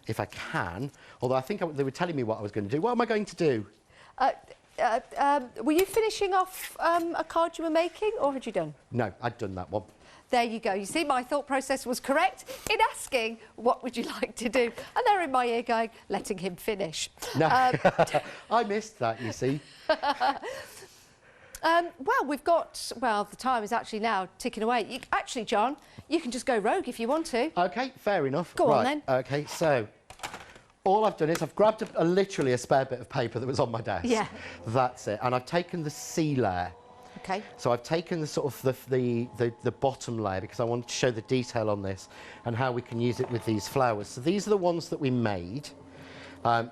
Speaker 2: if I can, although I think they were telling me what I was going to do. What am I going to do?
Speaker 1: Were you finishing off a card you were making, or had you done?
Speaker 2: No, I'd done that one.
Speaker 1: There you go. You see, my thought process was correct in asking, what would you like to do? And they're in my ear going, letting him finish.
Speaker 2: No, I missed that, you see.
Speaker 1: Well, we've got, the time is actually now ticking away. Actually, John, you can just go rogue if you want to.
Speaker 2: OK, fair enough.
Speaker 1: Go on, then.
Speaker 2: OK, so all I've done is I've grabbed literally a spare bit of paper that was on my desk.
Speaker 1: Yeah.
Speaker 2: That's it. And I've taken the C layer.
Speaker 1: OK.
Speaker 2: So I've taken the sort of the bottom layer because I wanted to show the detail on this and how we can use it with these flowers. So these are the ones that we made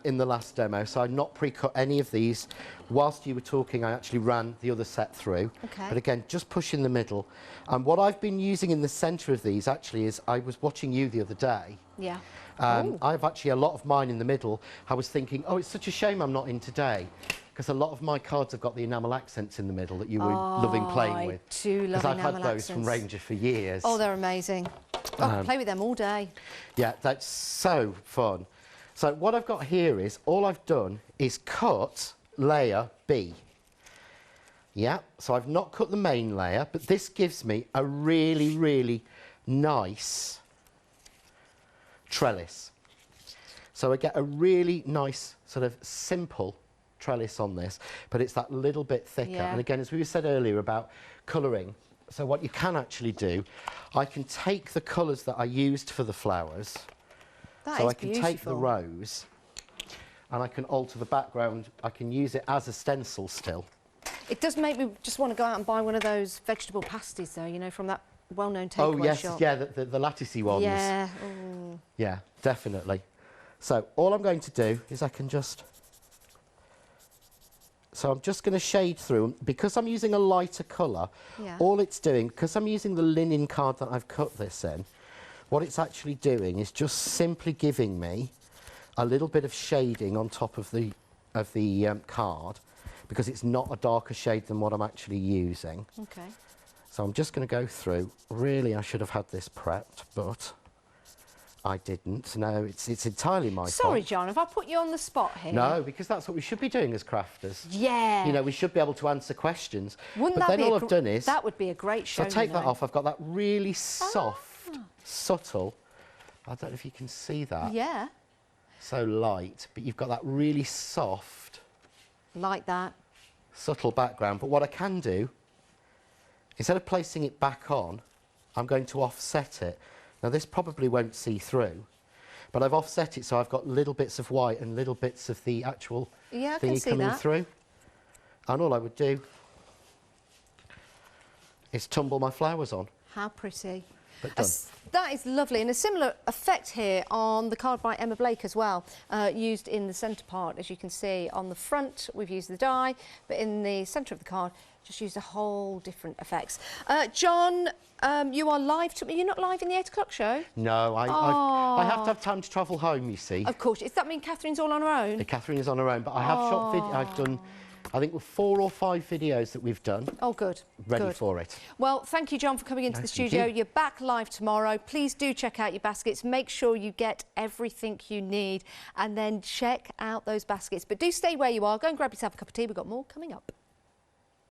Speaker 2: in the last demo. So I've not pre-cut any of these. Whilst you were talking, I actually ran the other set through.
Speaker 1: Okay.
Speaker 2: But again, just push in the middle. And what I've been using in the centre of these actually is, I was watching you the other day.
Speaker 1: Yeah.
Speaker 2: I've actually a lot of mine in the middle. I was thinking, oh, it's such a shame I'm not in today, because a lot of my cards have got the enamel accents in the middle that you were loving playing with.
Speaker 1: I do love enamel accents.
Speaker 2: Because I've had those from Ranger for years.
Speaker 1: Oh, they're amazing. I can play with them all day.
Speaker 2: Yeah, that's so fun. So what I've got here is, all I've done is cut layer B. Yeah, so I've not cut the main layer, but this gives me a really, really nice trellis. So I get a really nice sort of simple trellis on this, but it's that little bit thicker.
Speaker 1: Yeah.
Speaker 2: And again, as we said earlier about colouring, so what you can actually do, I can take the colours that I used for the flowers. So I can take the rose and I can alter the background. I can use it as a stencil still.
Speaker 1: It does make me just want to go out and buy one of those vegetable pasties, though, you know, from that well-known takeaway shop.
Speaker 2: Yeah, the latticey ones.
Speaker 1: Yeah. Ooh.
Speaker 2: Yeah, definitely. So all I'm going to do is I can just... So I'm just going to shade through. Because I'm using a lighter colour, all it's doing, because I'm using the linen card that I've cut this in, what it's actually doing is just simply giving me a little bit of shading on top of the card, because it's not a darker shade than what I'm actually using.
Speaker 1: Okay.
Speaker 2: So I'm just going to go through. Really, I should have had this prepped, but I didn't. No, it's entirely my fault.
Speaker 1: Sorry, John, have I put you on the spot here?
Speaker 2: No, because that's what we should be doing as crafters.
Speaker 1: Yeah.
Speaker 2: You know, we should be able to answer questions.
Speaker 1: Wouldn't
Speaker 2: but
Speaker 1: that
Speaker 2: then
Speaker 1: be
Speaker 2: all I've done is...
Speaker 1: That would be a great show.
Speaker 2: So take that off. I've got that really soft, subtle... I don't know if you can see that.
Speaker 1: Yeah.
Speaker 2: So light, but you've got that really soft...
Speaker 1: Like that.
Speaker 2: Subtle background. But what I can do, instead of placing it back on, I'm going to offset it. Now, this probably won't see through, but I've offset it so I've got little bits of white and little bits of the actual thingy coming through. And all I would do is tumble my flowers on.
Speaker 1: How pretty.
Speaker 2: but done.
Speaker 1: That is lovely, and a similar effect here on the card by Emma Blake as well, used in the centre part. As you can see on the front, we've used the die, but in the centre of the card, just used a whole different effects. John, you are live. You're not live in the 8 o'clock show?
Speaker 2: No, I have to have time to travel home, you see.
Speaker 1: Of course. Does that mean Catherine's all on her own?
Speaker 2: Catherine is on her own, but I have I've done, I think, 4 or 5 videos that we've done.
Speaker 1: Oh, good.
Speaker 2: Ready for it.
Speaker 1: Well, thank you, John, for coming into the studio. You're back live tomorrow. Please do check out your baskets. Make sure you get everything you need, and then check out those baskets. But do stay where you are. Go and grab yourself a cup of tea. We've got more coming up.